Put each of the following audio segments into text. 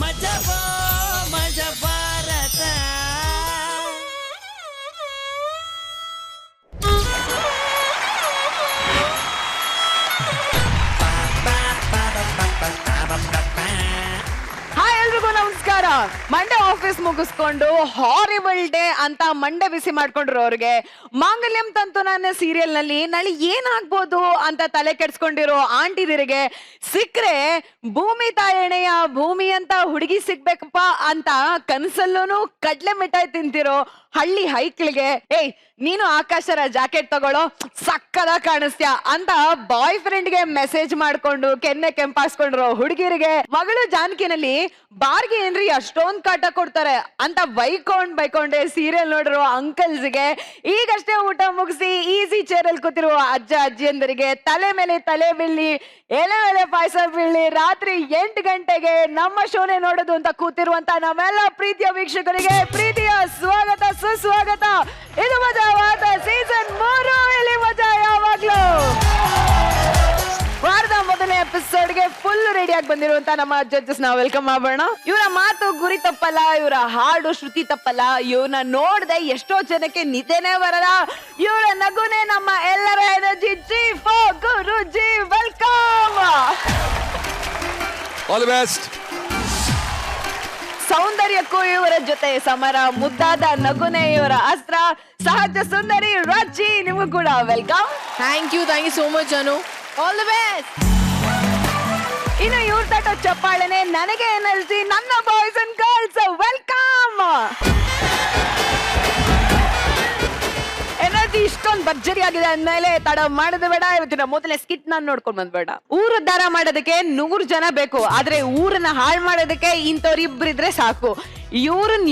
ಮಜಬೋ ಮಜ ಭಾರತ. ಹಾಯ್ ಎಲ್ರಿಗೂ ನಮಸ್ಕಾರ. ಮಂಡೆ ಆಫೀಸ್ ಮುಗಿಸ್ಕೊಂಡು ಹಾರಿಬಲ್ ಡೇ ಅಂತ ಮಂಡೆ ಬಿಸಿ ಮಾಡ್ಕೊಂಡಿರೋರಿಗೆ ಮಾಂಗಲ್ಯಂ ತಂತು ನನ್ನ ಸೀರಿಯಲ್ ನಲ್ಲಿ ನಾಳೆ ಏನಾಗ್ಬೋದು ಅಂತ ತಲೆ ಕೆಡ್ಸ್ಕೊಂಡಿರೋ ಆಂಟಿದಿರಿಗೆ ಸಿಕ್ಕ್ರೆ ಭೂಮಿ ತಾಯಣೆಯ ಭೂಮಿ ಅಂತ ಹುಡುಗಿ ಸಿಗ್ಬೇಕಪ್ಪ ಅಂತ ಕನಸಲ್ಲೂ ಕಡ್ಲೆ ಮಿಠಾಯಿ ತಿಂತಿರೋ ಹಳ್ಳಿ ಹೈಕ್ಳಿಗೆ ಏಯ್ ನೀನು ಆಕಾಶರ ಜಾಕೆಟ್ ತಗೊಳ್ಳೋ ಸಕ್ಕದ ಕಾಣಿಸ್ತ್ಯಾ ಅಂತ ಬಾಯ್ ಫ್ರೆಂಡ್ಗೆ ಮೆಸೇಜ್ ಮಾಡ್ಕೊಂಡು ಕೆನ್ನೆ ಕೆಂಪಾಸ್ಕೊಂಡಿರೋ ಹುಡುಗಿರಿಗೆ ಮಗಳು ಜಾನಕಿನಲ್ಲಿ ಬಾರ್ಗೆ ಏನ್ರಿ ಅಷ್ಟೊಂದ್ ಕಾಟ ಕೊಡ್ತಾರೆ ಅಂತ ಬೈಕೊಂಡೆ ಸೀರಿಯಲ್ ನೋಡಿರೋ ಅಂಕಲ್ಸ್ಗೆ ಈಗಷ್ಟೇ ಊಟ ಮುಗಿಸಿ ಈಸಿ ಚೇರ್ ಅಲ್ಲಿ ಕೂತಿರುವ ಅಜ್ಜ ಅಜ್ಜಿಯಂದರಿಗೆ ತಲೆ ಮೇಲೆ ತಲೆ ಬೀಳಿ ಎಲೆ ಮೇಲೆ ಪಾಯಸ ಬೀಳಿ ರಾತ್ರಿ 8 ಗಂಟೆಗೆ ನಮ್ಮ ಶೋನೆ ನೋಡೋದು ಅಂತ ಕೂತಿರುವಂತ ನಮ್ಮೆಲ್ಲ ಪ್ರೀತಿಯ ವೀಕ್ಷಕರಿಗೆ ಪ್ರೀತಿಯ ಸ್ವಾಗತ ಸುಸ್ವಾಗತ. ಇದು ಮಜಾವಾದ ಸೀಸನ್ 3. ಇಲ್ಲಿ ಮಜಾ ಯಾವಾಗ್ಲೂ. ವಾರದ ಮೊದಲನೇ ಎಪಿಸೋಡ್ಗೆ ಫುಲ್ ರೆಡಿ ಆಗಿ ಬಂದಿರುವಂತ ನಮ್ಮ ಜಡ್ಜಸ್ ನಾವು ವೆಲ್ಕಮ್ ಮಾಡೋಣ. ಇವರ ಮಾತು ಗುರಿ ತಪ್ಪಲ್ಲ, ಇವರ ಹಾಡು ಶ್ರುತಿ ತಪ್ಪಲ್ಲ, ಇವ್ರನ್ನ ನೋಡ್ದೆ ಎಷ್ಟೋ ಜನಕ್ಕೆ ನಿದ್ದೆನೆ ಬರಲ್ಲ, ಇವರ ನಗುನೆ ನಮ್ಮ ಎಲ್ಲರ energy. Chief Guruji welcome. All the best. ಸೌಂದರ್ಯಕ್ಕೂ ಇವರ ಜೊತೆ ಸಮರ, ಮುದ್ದಾದ ನಗುನೆ ಇವರ ಅಸ್ತ್ರ, ಸಹಜ ಸುಂದರಿ ರಜ್ಜಿ. ನಿಮಗೂ ಕೂಡ welcome. Thank you so much Anu. All the best. ಇನ್ನು ಇವ್ರ ತಟ ಚಪ್ಪಾಳೆನೆ ನನಗೆ ಎನರ್ಜಿ. ನನ್ನ boys and girls welcome. Energy ಇಷ್ಟೊಂದು ಭರ್ಜರಿ ಆಗಿದೆ ಅಂದ್ಮೇಲೆ ತಡ ಮಾಡೋದು ಬೇಡ. ಇವತ್ತಿನ ಮೊದಲೇ ಸ್ಕಿಟ್ ನಾನು ನೋಡ್ಕೊಂಡ್ ಬಂದ್ಬೇಡ. ಊರು ಉದ್ಧಾರ ಮಾಡೋದಕ್ಕೆ 100 ಜನ ಬೇಕು, ಆದ್ರೆ ಊರನ್ನ ಹಾಳು ಮಾಡೋದಕ್ಕೆ ಇಂಥವ್ರಿಬ್ರಿದ್ರೆ ಸಾಕು.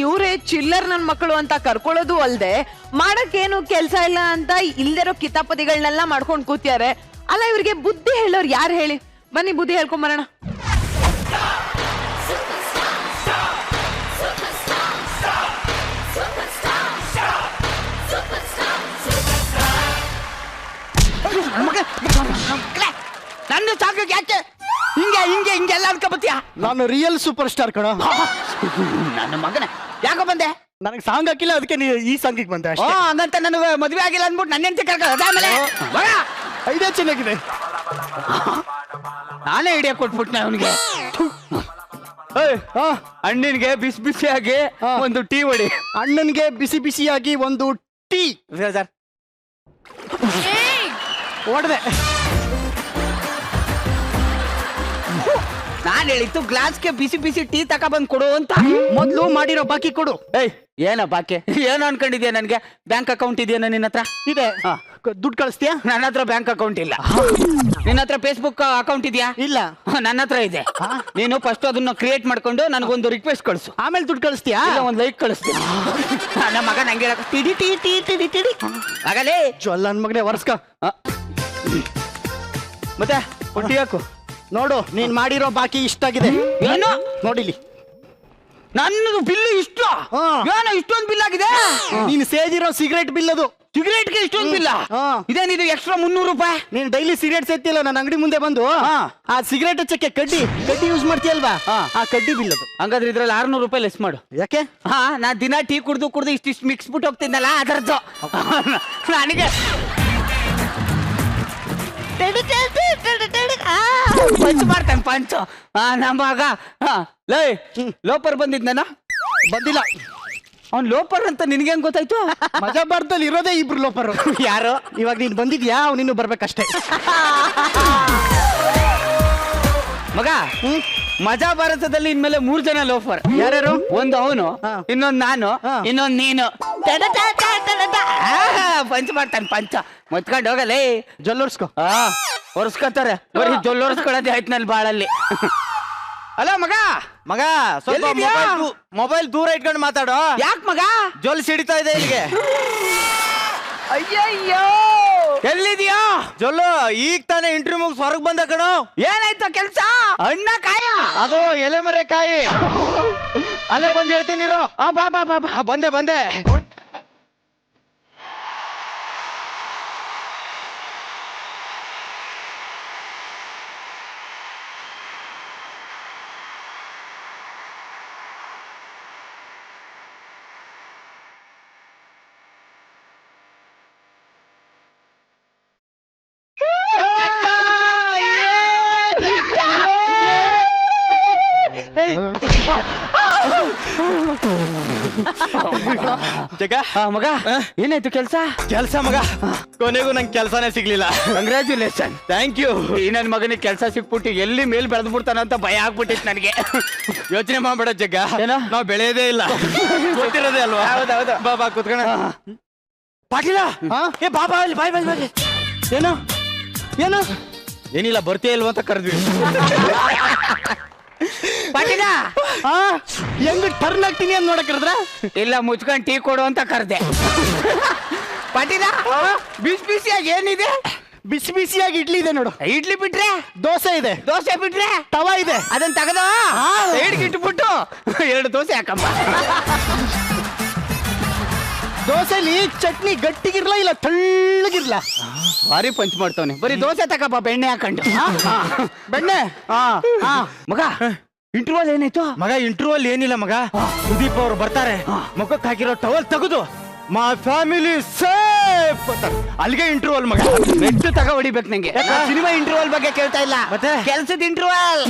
ಇವರೇ ಚಿಲ್ಲರ್ ನನ್ ಮಕ್ಕಳು ಅಂತ ಕರ್ಕೊಳ್ಳೋದು ಅಲ್ದೆ ಮಾಡಕ್ಕೇನು ಕೆಲ್ಸ ಇಲ್ಲ ಅಂತ ಇಲ್ದಿರೋ ಕಿತಾಪತಿಗಳನ್ನೆಲ್ಲ ಮಾಡ್ಕೊಂಡ್ ಕೂತ್ಯಾರೆ. ಅಲ್ಲ ಇವ್ರಿಗೆ ಬುದ್ಧಿ ಹೇಳೋರು ಯಾರು ಹೇಳಿ? ಬನ್ನಿ ಬುದ್ಧಿ ಹೇಳ್ಕೊಂಡ್ ಬರೋಣ. ನನ್ನ ಸಾಕಕ್ಕೆ ಯಾಕೆ ಹಿಂಗೆಲ್ಲ ಅನ್ಕೋಬತ್ತೀಯ? ನಾನು ರಿಯಲ್ ಸೂಪರ್ ಸ್ಟಾರ್ ಕಣ. ನನ್ನ ಮಗನ ಯಾಕೋ ಬಂದೆ? ನನಗೆ ಸಾಂಗ್ ಹಾಕಿಲ್ಲ, ಅದಕ್ಕೆ ನೀ ಈ ಸಾಂಗಿಗೆ ಬಂದೆ ಅಷ್ಟೇ. ಹಂಗಂತ ನನಗೆ ಮದುವೆ ಆಗಿಲ್ಲ ಅಂದ್ಬಿಟ್ಟು ನನ್ನ ಹೆಂಡತಿ ಕರ್ಕೊಂಡು ಆಮೇಲೆ ಐಡಿಯಾ ಚೆನ್ನಾಗಿದೆ. ನಾನೇ ಐಡಿಯಾ ಕೊಟ್ಬಿಟ್ನೆ ಅವನಿಗೆ. ಅಣ್ಣನಿಗೆ ಬಿಸಿ ಬಿಸಿಯಾಗಿ ಒಂದು ಟೀ ಹೊಡಿ. ಅಣ್ಣನಿಗೆ ಬಿಸಿ ಬಿಸಿಯಾಗಿ ಒಂದು ಟೀ. ಸರ್ ಹೊಡೆದೆ. ನಾನ್ ಹೇಳಿತ್ತು ಗ್ಲಾಸ್ಗೆ ಬಿಸಿ ಬಿಸಿ ಟೀ ತಗೊಬಂದ್ ಕೊಡು ಅಂತ. ಮೊದ್ಲು ಮಾಡಿರೋ ಬಾಕಿ ಕೊಡು. ಏಯ್ ಏನ ಬಾಕಿ? ಏನು ಅನ್ಕೊಂಡಿದ್ಯಾ? ನನ್ಗೆ ಬ್ಯಾಂಕ್ ಅಕೌಂಟ್ ಇದೆಯಾ ನಿನ್ನ ಹತ್ರ? ಇದೆ. ದುಡ್ಡು ಕಳಿಸ್ತೀಯಾ? ನನ್ನ ಹತ್ರ ಬ್ಯಾಂಕ್ ಅಕೌಂಟ್ ಇಲ್ಲ. ನಿನ್ನ ಹತ್ರ ಫೇಸ್ಬುಕ್ ಅಕೌಂಟ್ ಇದೆಯಾ? ಇಲ್ಲ. ನನ್ನ ಹತ್ರ ಇದೆ. ನೀನು ಫಸ್ಟ್ ಅದನ್ನ ಕ್ರಿಯೇಟ್ ಮಾಡ್ಕೊಂಡು ನನಗೊಂದು ರಿಕ್ವೆಸ್ಟ್ ಕಳಿಸು, ಆಮೇಲೆ ದುಡ್ಡು ಕಳಿಸ್ತೀಯಾ? ಒಂದು ಲೈಕ್ ಕಳಿಸ್ತೀನಿ. ನನ್ನ ಮಗ ನಂಗೆ ಟಿಡಿ ಟಿ ಟಿ ಟಿಡಿ ಟಿಡಿ ಆಗಲೇ ಜೊಲ್ಲ ನನ್ ಮಗನೇ ವರ್ಸ್ಕ. ಮತ್ತೆ ಟೀ ಹಾಕು. ನೋಡು, ನೀನ್ ಮಾಡಿರೋ ಬಾಕಿ ಇಷ್ಟಾಗಿದೆ. ಏನು ನೋಡಿಲಿ, ನನ್ನದು ಬಿಲ್ಲು ಇಷ್ಟು. ಏನೋ ಇಷ್ಟೊಂದು ಬಿಲ್ ಆಗಿದೆ. ನೀನು ಸೇದಿರೋ ಸಿಗರೇಟ್ ಬಿಲ್ ಅದು. ಸಿಗರೇಟ್ಗೆ ಇಷ್ಟೊಂದು ಬಿಲ್ಲ? ಇದೇನಿದು ಎಕ್ಸ್ಟ್ರಾ 300 ರೂಪಾಯಿ? ನೀನ್ ಡೈಲಿ ಸಿಗರೇಟ್ ಸೇತಿಯಲ್ಲ ನನ್ನ ಅಂಗಡಿ ಮುಂದೆ ಬಂದು, ಆ ಸಿಗರೇಟ್ ಹಚ್ಚಕ್ಕೆ ಕಡ್ಡಿ ಯೂಸ್ ಮಾಡ್ತೀಯಲ್ವಾ, ಆ ಕಡ್ಡಿ ಬಿಲ್ ಅದು. ಹಂಗಾದ್ರೆ ಇದ್ರಲ್ಲಿ 600 ರೂಪಾಯಿ ಲೆಸ್ ಮಾಡು. ಯಾಕೆ? ನಾ ದಿನ ಟೀ ಕುಡ್ದು ಇಷ್ಟಿಷ್ಟು ಮಿಕ್ಸ್ ಬಿಟ್ಟು ಹೋಗ್ತಿದ್ದಲ್ಲ ಅದರದ್ದು. ನನಗೆ ಪಂಚ್ ಮಾಡ್ತಾನೆ ಪಂಚ್. ನಮ್ಮ ಮಗ ಲೈ ಲೋಪರ್ ಬಂದಿದ್ನ? ಬಂದಿಲ್ಲ. ಅವ್ನ್ ಲೋಪರ್ ಅಂತ ನಿನ್ಗೆ ಹೆಂಗ್ ಗೊತ್ತಾಯ್ತು? ಮಜಾ ಭಾರತದಲ್ಲಿ ಇರೋದೇ ಇಬ್ರು ಲೋಪರು. ಯಾರು? ಇವಾಗ ನೀನ್ ಬಂದಿದ್ಯಾ, ಅವ್ನು ಇನ್ನು ಬರ್ಬೇಕಷ್ಟೇ. ಮಗ ಮಜಾ ಭಾರತದಲ್ಲಿ ಇನ್ಮೇಲೆ 3 ಜನ ಲೋಫರ್. ಯಾರ್ಯಾರು? ಒಂದು ಅವನು, ಇನ್ನೊಂದು ನಾನು, ಇನ್ನೊಂದು ನೀನು. ಪಂಚ್ ಮಾಡ್ತಾನೆ ಪಂಚ. ಮತ್ಕೊಂಡು ಹೋಗಲೇ ಜೊಲ್ಲೋರ್ಸ್ಕೊ. ಒರ್ಸ್ಕೊತಾರೆ. ಬರೀ ಜೊಲ್ಲೊರ್ಸ್ಕೊಳ್ಳೋದೇ ಆಯ್ತು ನಲ್ಲಿ ಬಾಳಲ್ಲಿ. ಅಲ್ಲ ಮಗ ಸ್ವಲ್ಪ ಮೊಬೈಲ್ ದೂರ ಇಟ್ಕೊಂಡು ಮಾತಾಡೋ. ಯಾಕೆ ಮಗ? ಜೊಲ್ ಸಿಡಿತಾ ಇದೆ ಇಲ್ಲಿಗೆ. ಅಯ್ಯಯ್ಯೋ, ಎಲ್ಲಿದ್ಯಾ? ಜೊಲ್ಲು ಈಗ ತಾನೇ ಇಂಟರ್ವ್ಯೂ ಮುಗಿಸ್ ಹೊರಗ್ ಬಂದ ಕಣೋ. ಏನಾಯ್ತು ಕೆಲ್ಸ? ಅಣ್ಣ ಕಾಯ ಅದು ಎಲೆ ಮರೆ ಕಾಯಿ. ಅಲ್ಲೇ ಬಂದು ಹೇಳ್ತೀನಿ. ಬಾ ಬಾ ಬಾ ಬಾ. ಬಂದೆ. ಜಗ ಮಗ ಏನಾಯ್ತು ಕೆಲ್ಸ ಕೆಲ್ಸ ಮಗ, ಕೊನೆಗೂ ನಂಗೆ ಕೆಲ್ಸನೇ ಸಿಗ್ಲಿಲ್ಲ. ಕಂಗ್ರ್ಯಾಚುಲೇಷನ್. Thank you. ಈ ನನ್ ಮಗನಿಗೆ ಕೆಲ್ಸ ಸಿಕ್ಬಿಟ್ಟು ಎಲ್ಲಿ ಮೇಲ್ ಬೆಳೆದು ಬಿಡ್ತಾನಂತ ಭಯ ಆಗ್ಬಿಟ್ಟಿತ್ತು ನನಗೆ. ಯೋಚನೆ ಮಾಡ್ಬೇಡ ಜಗ್ಗ, ಏನೋ? ನಾವ್ ಬೆಳೆಯೋದೇ ಇಲ್ಲ, ಗೊತ್ತಿರೋದೇ ಅಲ್ವಾ. ಹೌದೌದು. ಬಾ ಕುತ್ಕೋಣ. ಪಾಟೀಲ, ಏ ಬಾಬಾ ಅಲ್ಲಿ ಬಾಯ್ ಬಾಯ್ ಬಾಯ್. ಏನು ಏನು ಏನಿಲ್ಲ, ಬರ್ತೀಯ ಇಲ್ವ ಅಂತ ಕರೆದ್ವಿ. ಪಾಟೀಲ ಹೆಂಗ್ ಟರ್ನ್ ಆಗ್ತೀನಿ ಅಂತ ನೋಡಕ್ ಕರೆದ್ರ? ಇಲ್ಲ, ಮುಚ್ಕೊಂಡ್ ಟೀ ಕೊಡು ಅಂತ ಕರ್ದೆ. ಪಾಟೀಲ ಬಿಸಿ ಬಿಸಿಯಾಗಿ ಏನಿದೆ? ಬಿಸಿ ಬಿಸಿಯಾಗಿ ಇಡ್ಲಿ ಇದೆ ನೋಡು. ಇಡ್ಲಿ ಬಿಟ್ರೆ ದೋಸೆ ಇದೆ, ದೋಸೆ ಬಿಟ್ರೆ ತವಾ ಇದೆ. ಅದನ್ನ ತೆಗೆದು ಸೈಡ್ಗೆ ಇಟ್ಬಿಟ್ಟು 2 ದೋಸೆ ಹಾಕಮ್ಮ. ದೋಸೆಲಿ ಚಟ್ನಿ ಗಟ್ಟಿಗಿರ್ಲ ಇಲ್ಲ ತಳ್ಳಗಿರ್ಲ? ಭಾರಿ ಪಂಚ್ ಮಾಡ್ತಾವನೆ. ಬರೀ ದೋಸೆ ತಗಪ್ಪ, ಬೆಣ್ಣೆ ಹಾಕೊಂಡು. ಬೆಣ್ಣೆ. ಮಗ ಇಂಟರ್ವಲ್ ಏನಾಯ್ತು? ಮಗ ಇಂಟರ್ವ್ಯೂಲ್ ಏನಿಲ್ಲ ಮಗ, ಸುದೀಪ್ ಅವ್ರು ಬರ್ತಾರೆ, ಮುಖಕ್ಕೆ ಹಾಕಿರೋ ಟವಲ್ ತೆಗೆದು ಮೈ ಫ್ಯಾಮಿಲಿ ಸೇಫ್ ಅಂತಾರೆ. ಅಲ್ಲಿಗೆ ಇಂಟರ್ವ್ಯೂಲ್ ಮಗ. ಮೆಟ್ಟು ತಗ ಹೊಡಿಬೇಕು ನಂಗೆ. ಸಿನಿಮಾ ಇಂಟರ್ವಲ್ ಬಗ್ಗೆ ಕೇಳ್ತಾ ಇಲ್ಲ, ಮತ್ತೆ ಕೆಲ್ಸದ ಇಂಟರ್ವಲ್.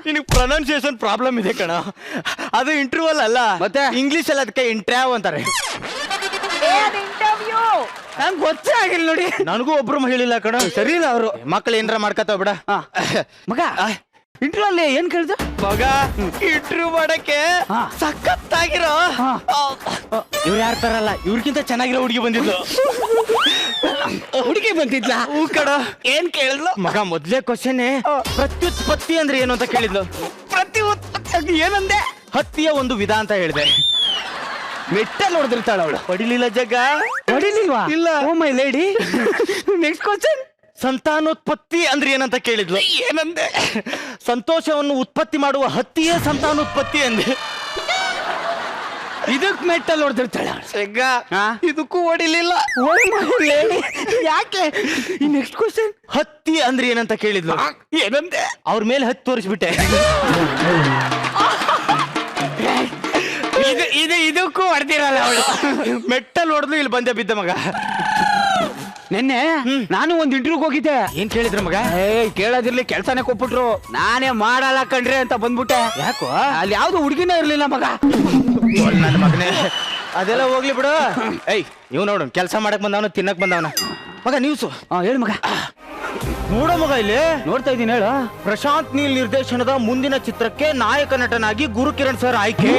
ನಿನಗೆ ಪ್ರೊನೌನ್ಸಿಯೇಷನ್ ಪ್ರಾಬ್ಲಮ್ ಇದೆ ಕಣ. ಅದು ಇಂಟರ್ವ್ಯೂಲ್ ಅಲ್ಲ, ಮತ್ತೆ ಇಂಗ್ಲಿಷ್ ಅಲ್ಲಿ ಅದಕ್ಕೆ ಇಂಟ್ರ್ಯಾವ್ ಅಂತಾರೆ. ಇಂಟರ್ವ್ಯೂ ನಂಗೆ ಗೊತ್ತೇ ಆಗಿಲ್ಲ ನೋಡಿ. ನನಗೂ ಒಬ್ರು ಹೇಳಿಲ್ಲ ಕಣ. ಸರಿ ಇಲ್ಲ ಅವರು. ಮಕ್ಳು ಏನಾರ ಮಾಡ್ಕತಾವ ಬಿಡ. ಮಗ ಇಂಟರ್ವಲ್ ಏನ್ ಕೇಳ್ದ? ಮಗ ಇಂಟರ್ವ್ಯೂ ಮಾಡಕ್ಕೆ ಸಖತ್ತಾಗಿರೋ ಇವ್ರು ಯಾರು ತರಲ್ಲ, ಇವ್ರಿಗಿಂತ ಚೆನ್ನಾಗಿರೋ ಹುಡುಗಿ ಬಂದಿದ್ಲು. ಹುಡುಗಿ ಬಂದಿದ್ಲ? ಹೂ ಕಡ. ಏನ್ ಕೇಳಿದ್ಲು? ಮಗ ಮೊದ್ಲೇ ಕ್ವಶನ್ ಪ್ರತ್ಯುತ್ಪತ್ತಿ ಅಂದ್ರೆ ಏನು ಅಂತ ಕೇಳಿದ್ಲು. ಪ್ರತಿ ಏನಂದೆ? ಹತ್ತಿಯ ಒಂದು ವಿಧ ಅಂತ ಹೇಳಿದೆ. ಮೆಟ್ಟಲ್ಲಿ ಹೊಡೆದಿರ್ತಾಳ ಅವಳು. ಹೊಡಿಲಿಲ್ಲ ಜಗ್ಗ. ಹೊಡಿಲಿಲ್ವಾ? ಇಲ್ಲ. ಓ ಮೈ ಲೇಡಿ. Next question. ಸಂತಾನೋತ್ಪತ್ತಿ ಅಂದ್ರೆ ಏನಂತ ಕೇಳಿದ್ಲು. ಏನಂದೆ? ಸಂತೋಷವನ್ನು ಉತ್ಪತ್ತಿ ಮಾಡುವ ಹತ್ತಿಯೇ ಸಂತಾನೋತ್ಪತ್ತಿ ಅಂದೆ. ಇದಕ್ ಮೆಟ್ಟಲ್ಲಿ ಹೊಡೆದಿರ್ತಾಳ ಜಗ್ಗ. ಇದಕ್ಕೂ ಹೊಡಿಲಿಲ್ಲ. ಓ ಮೈ ಲೇಡಿ. ಯಾಕೆ? ಈ ನೆಕ್ಸ್ಟ್ ಕ್ವಶನ್. ಹತ್ತಿ ಅಂದ್ರೆ ಏನಂತ ಕೇಳಿದ್ಲು. ಏನಂದೆ? ಅವ್ರ ಮೇಲೆ ಹತ್ತಿ ತೋರಿಸ್ಬಿಟ್ಟೆ. ಇದಕ್ಕೂ ಹೊಡೆದಿರಲ್ಲ ಅವಳು. ಮೆಟ್ಟಲ್ ಹೊಡೆದ್ಲು, ಇಲ್ಲಿ ಬಂದೆ ಬಿದ್ದ ಮಗ. ನಿನ್ನೆ ನಾನು ಒಂದ್ ಇಂಟರ್ವ್ಯೂಗೆ ಹೋಗಿದ್ದೆ. ಏನ್ ಕೇಳಿದ್ರು ಮಗ? ಕೇಳೋದಿರ್ಲಿ, ಕೆಲ್ಸನೇ ಕೊಟ್ಬಿಟ್ರು. ನಾನೇ ಮಾಡಲ್ಲ ಕಣ್ರಿ ಅಂತ ಬಂದ್ಬಿಟ್ಟೆ. ಯಾಕೋ? ಅಲ್ಲಿ ಯಾವ್ದು ಹುಡುಗಿನೇ ಇರ್ಲಿಲ್ಲ ಮಗ. ನನ್ನ ಮಗನೇ, ಅದೆಲ್ಲ ಹೋಗ್ಲಿ ಬಿಡು. ಏಯ್ ಇವ್ ನೋಡು, ಕೆಲಸ ಮಾಡಕ್ ಬಂದವನ, ತಿನ್ನಕ್ ಬಂದವನ. ಮಗ ನ್ಯೂಸು ಹೇಳು ಮಗ. ನೋಡೋ ಮಗ, ಇಲ್ಲಿ ನೋಡ್ತಾ ಇದ್ದೀನಿ, ಹೇಳು. ಪ್ರಶಾಂತ್ ನೀಲ್ ನಿರ್ದೇಶನದ ಮುಂದಿನ ಚಿತ್ರಕ್ಕೆ ನಾಯಕ ನಟನಾಗಿ ಗುರುಕಿರಣ್ ಸರ್ ಆಯ್ಕೆ.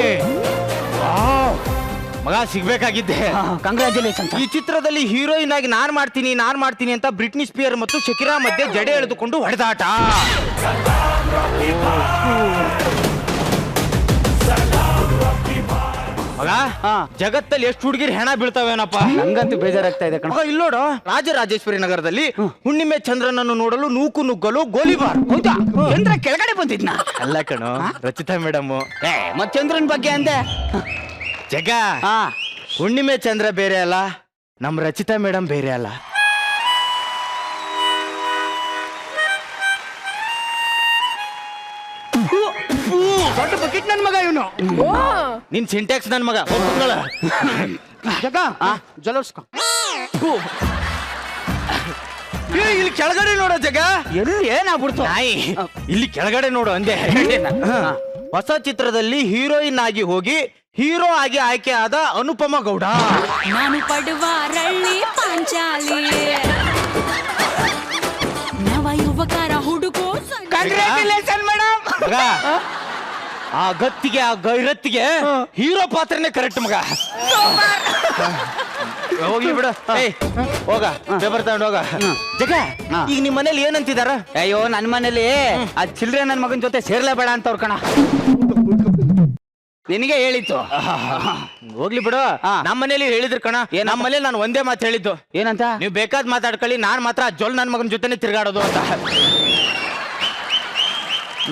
ಮಗ ಸಿಗ್ಬೇಕಾಗಿದ್ದೆ. ಕಂಗ್ರಾಚುಲೇಷನ್. ಈ ಚಿತ್ರದಲ್ಲಿ ಹೀರೋಯಿನ್ ಆಗಿ ನಾನ್ ಮಾಡ್ತೀನಿ ಅಂತ ಬ್ರಿಟ್ನಿ ಸ್ಪಿಯರ್ ಮತ್ತು ಶಕಿರಾ ಮಧ್ಯೆ ಜಡೆ ಎಳೆದುಕೊಂಡು ಹೊಡೆದಾಟ. ಮಗ ಜಗತ್ತಲ್ಲಿ ಎಷ್ಟು ಹುಡುಗಿರ್ ಹೆಣ ಬೀಳ್ತಾವೇನಪ್ಪ. ನಂಗಂತೂ ಬೇಜಾರಾಗ್ತಾ ಇದೆ ಕಣ. ಇಲ್ಲೋಡು, ರಾಜರಾಜೇಶ್ವರಿ ನಗರದಲ್ಲಿ ಹುಣ್ಣಿಮೆ ಚಂದ್ರನನ್ನು ನೋಡಲು ನೂಕು ನುಗ್ಗಲು ಗೋಲಿಬಾರ್. ಹೌದಾ? ಚಂದ್ರ ಕೆಳಗಡೆ ಬಂದಿದ್ನ? ಅಲ್ಲ ಕಣೋ, ರಚಿತಾ ಮೇಡಮ್. ಮತ್ ಚಂದ್ರನ್ ಬಗ್ಗೆ ಅಂದೆ. ಜಗ, ಹುಣ್ಣಿಮೆ ಚಂದ್ರ ಬೇರೆ ಅಲ್ಲ, ನಮ್ ರಚಿತಾ ಮೇಡಮ್ ಬೇರೆ ಅಲ್ಲ. ದೊಡ್ಡ ಬಕೆಟ್ ನನ್ ಮಗ ಇವನು. ನಿನ್ ಸಿಂಟ್ಯಾಕ್ಸ್ ನನ್ ಮಗ. ಒಪ್ಕೊಳ್ಳ. ಜಗ ಜಲೋರ್ಸ್ಕೊ. ಇಲ್ಲಿ ಕೆಳಗಡೆ ನೋಡೋ ಜಗ. ಎಲ್ಲಿ ಏನಾಗ್ಬಿಡ್ತು? ನಾಯಿ, ಇಲ್ಲಿ ಕೆಳಗಡೆ ನೋಡು ಅಂದೆ. ಹೊಸ ಚಿತ್ರದಲ್ಲಿ ಹೀರೋಯಿನ್ ಆಗಿ ಹೋಗಿ ಹೀರೋ ಆಗಿ ಆಯ್ಕೆ ಆದ ಅನುಪಮ ಗೌಡ. ನಾನು ಪಡುವ ರಳ್ಳಿ ಪಾಂಚಾಲಿ ನವ ಯುವಕರ ಹುಡುಗೋ. Congratulation madam. ಮಗ, ಆ ಗತ್ತಿಗೆ, ಆ ಗೈರತ್ತಿಗೆ ಹೀರೋ ಪಾತ್ರನೇ ಕರೆಕ್ಟ್ ಮಗ. ಹೋಗ್ಲಿ ಬಿಡು. ಹೋಗ, ಪೇಪರ್ ತಗೊಂಡು ಹೋಗ. ಜಗ, ಈಗ ನಿಮ್ ಮನೇಲಿ ಏನಂತಿದಾರ? ಅಯ್ಯೋ, ನನ್ ಮನೇಲಿ ಆ ಚಿಲ್ಡ್ರೆ ನನ್ ಮಗನ್ ಜೊತೆ ಸೇರ್ಲೇಬೇಡ ಅಂತವ್ರ ಕಣ. ನಿನಗೆ ಹೇಳಿತ್ತು. ಹೋಗ್ಲಿ ಬಿಡು. ನಮ್ಮ ಮನೇಲಿ ಹೇಳಿದ್ರು ಕಣ. ನಮ್ಮ ಮನೇಲಿ ನಾನು ಒಂದೇ ಮಾತು ಹೇಳಿದ್ದು. ಏನಂತ? ನೀವು ಬೇಕಾದ್ ಮಾತಾಡ್ಕೊಳ್ಳಿ, ನಾನ್ ಮಾತ್ರ ಆ ಜೊಲ್ ನನ್ ಮಗನ ಜೊತೆನೆ ತಿರ್ಗಾಡೋದು ಅಂತ.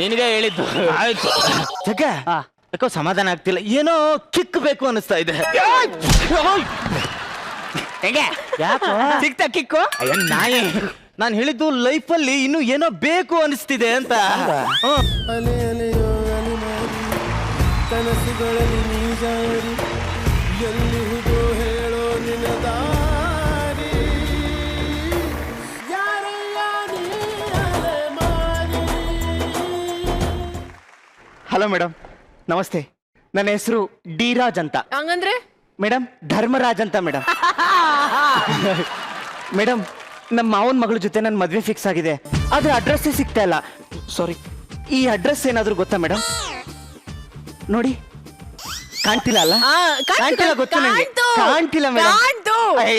ನಿನಗೆ ಹೇಳಿದ್ದು. ಆಯ್ತು. ಜಗ, ಯಾಕೋ ಸಮಾಧಾನ ಆಗ್ತಿಲ್ಲ, ಏನೋ ಕಿಕ್ ಬೇಕು ಅನಿಸ್ತಾ ಇದೆ. ಹೆಂಗೆ? ಯಾಕೋ ಸಿಕ್ತ ಕಿಕ್ಕು? ಅಯ್ಯ ನಾಯಿ, ನಾನು ಹೇಳಿದ್ದು ಲೈಫಲ್ಲಿ ಇನ್ನು ಏನೋ ಬೇಕು ಅನಿಸ್ತಿದೆ ಅಂತ. ಅಲೆ ಅಲೆಯೋ ಅಲೆಮಾರಿ ಕನಸುಗಳಲ್ಲಿ ನೀ ಜಾರಿ ಎಲ್ಲಿಹುದೋ ಹೇಳೋ ನಿನ್ನ ದಾರಿ ಯಾರಯ್ಯ ನೀ ಅಲೆಮಾರಿ ಹಲೋ ಮೇಡಮ್, ನಮಸ್ತೆ. ನನ್ನ ಹೆಸರು ಡಿ ರಾಜ್ ಅಂತ. ಹಂಗಂದ್ರೆ ಮೇಡಮ್, ಧರ್ಮರಾಜ್ ಅಂತ ಮೇಡಮ್. ಮೇಡಮ್, ನಮ್ಮ ಮಾವನ ಮಗಳ ಜೊತೆ ನನ್ನ ಮದ್ವೆ ಫಿಕ್ಸ್ ಆಗಿದೆ, ಆದ್ರೆ ಅಡ್ರೆಸ್ಸೇ ಸಿಗ್ತಾ ಇಲ್ಲ. ಸಾರಿ, ಈ ಅಡ್ರೆಸ್ ಏನಾದ್ರೂ ಗೊತ್ತಾ ಮೇಡಮ್? ನೋಡಿ, ಕಾಣ್ತಿಲ್ಲ ಅಲ್ಲ? ಕಾಣ್ತಿಲ್ಲ, ಗೊತ್ತು ನನಗೆ. ಕಾಣ್ತಿಲ್ಲ ಮೇಡಮ್.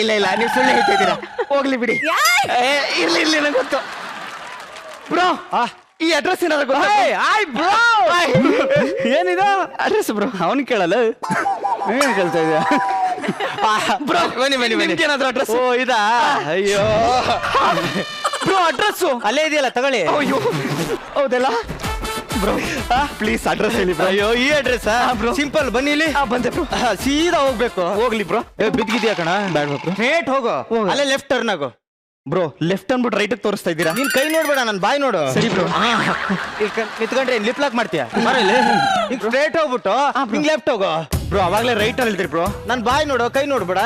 ಇಲ್ಲ ಇಲ್ಲ, ನೀವು ಸುಳ್ಳು ಹೇಳ್ತಿದ್ದೀರಾ. ಹೋಗ್ಲಿ ಬಿಡಿ. ಇರ್ಲಿ ಇರ್ಲಿ, ನಂಗೆ ಗೊತ್ತು. ಬ್ರೋ, ಈ ಅಡ್ರೆಸ್ ಏನಾದ್ರು ಗೊತ್ತಾ? ಏನಿದ ಅಡ್ರೆಸ್ ಬ್ರೋ? ಅವನು ಕೇಳಲ್ಲ, ಏನ್ ಕೇಳ್ತಾ ಇದೆಯಾ ಬ್ರೋ? ಬನ್ನಿ ಬನ್ನಿ ಬನ್ನಿ. ಏನಾದ್ರು ಅಡ್ರೆಸ್? ಓ ಇದಾ? ಅಯ್ಯೋ ಬ್ರೋ, ಅಡ್ರೆಸ್ ಅಲ್ಲೇ ಇದೆಯಲ್ಲ, ತಗೊಳ್ಳಿ. ಅಯ್ಯೋ, ಹೌದಲ್ಲ ಬ್ರೋ? ಪ್ಲೀಸ್ ಅಡ್ರೆಸ್ ಹೇಳಿ ಬ್ರೋ. ಅಯ್ಯೋ, ಈ ಅಡ್ರೆಸ್ ಬ್ರೋ? ಸಿಂಪಲ್, ಬನ್ನಿ ಇಲ್ಲಿ. ಬಂದೆ ಬ್ರೋ. ಸೀದಾ ಹೋಗ್ಬೇಕು. ಹೋಗ್ಲಿ ಬ್ರೋ. ಬಿದ್ದಿದ್ಯಾ ಕಣ? ಬೇಡ ಬ್ರೋ, ಸ್ಟ್ರೇಟ್ ಹೋಗು. ಅಲ್ಲೇ ಲೆಫ್ಟ್ ಟರ್ನ್ ಆಗು. ಬ್ರೋ, ಲೆಫ್ಟ್ ಅನ್ಬಿಟ್ಟು ರೈಟ್ ತೋರಿಸ್ತಾ ಇದ್ದೀರಾ? ನೀನ್ ಕೈ ನೋಡ್ಬೇಡ, ನನ್ ಬಾಯ್ ನೋಡು. ಸರಿ ಬ್ರೋ. ನಿಂತ್ಕೊಂಡ್ರೆ ಲಿಪ್ ಲಾಕ್ ಮಾಡ್ತೀಯಾ? ಈಗ ಸ್ಟ್ರೇಟ್ ಹೋಗ್ಬಿಟ್ಟು ಹಿಂಗ್ ಲೆಫ್ಟ್ ಹೋಗು ಬ್ರೋ. ಅವಾಗ್ಲೇ ರೈಟ್ ಅಲ್ಲಿ ಹೇಳ್ತೀರಿ ಬ್ರೋ. ನನ್ ಬಾಯ್ ನೋಡು, ಕೈ ನೋಡ್ಬೇಡ.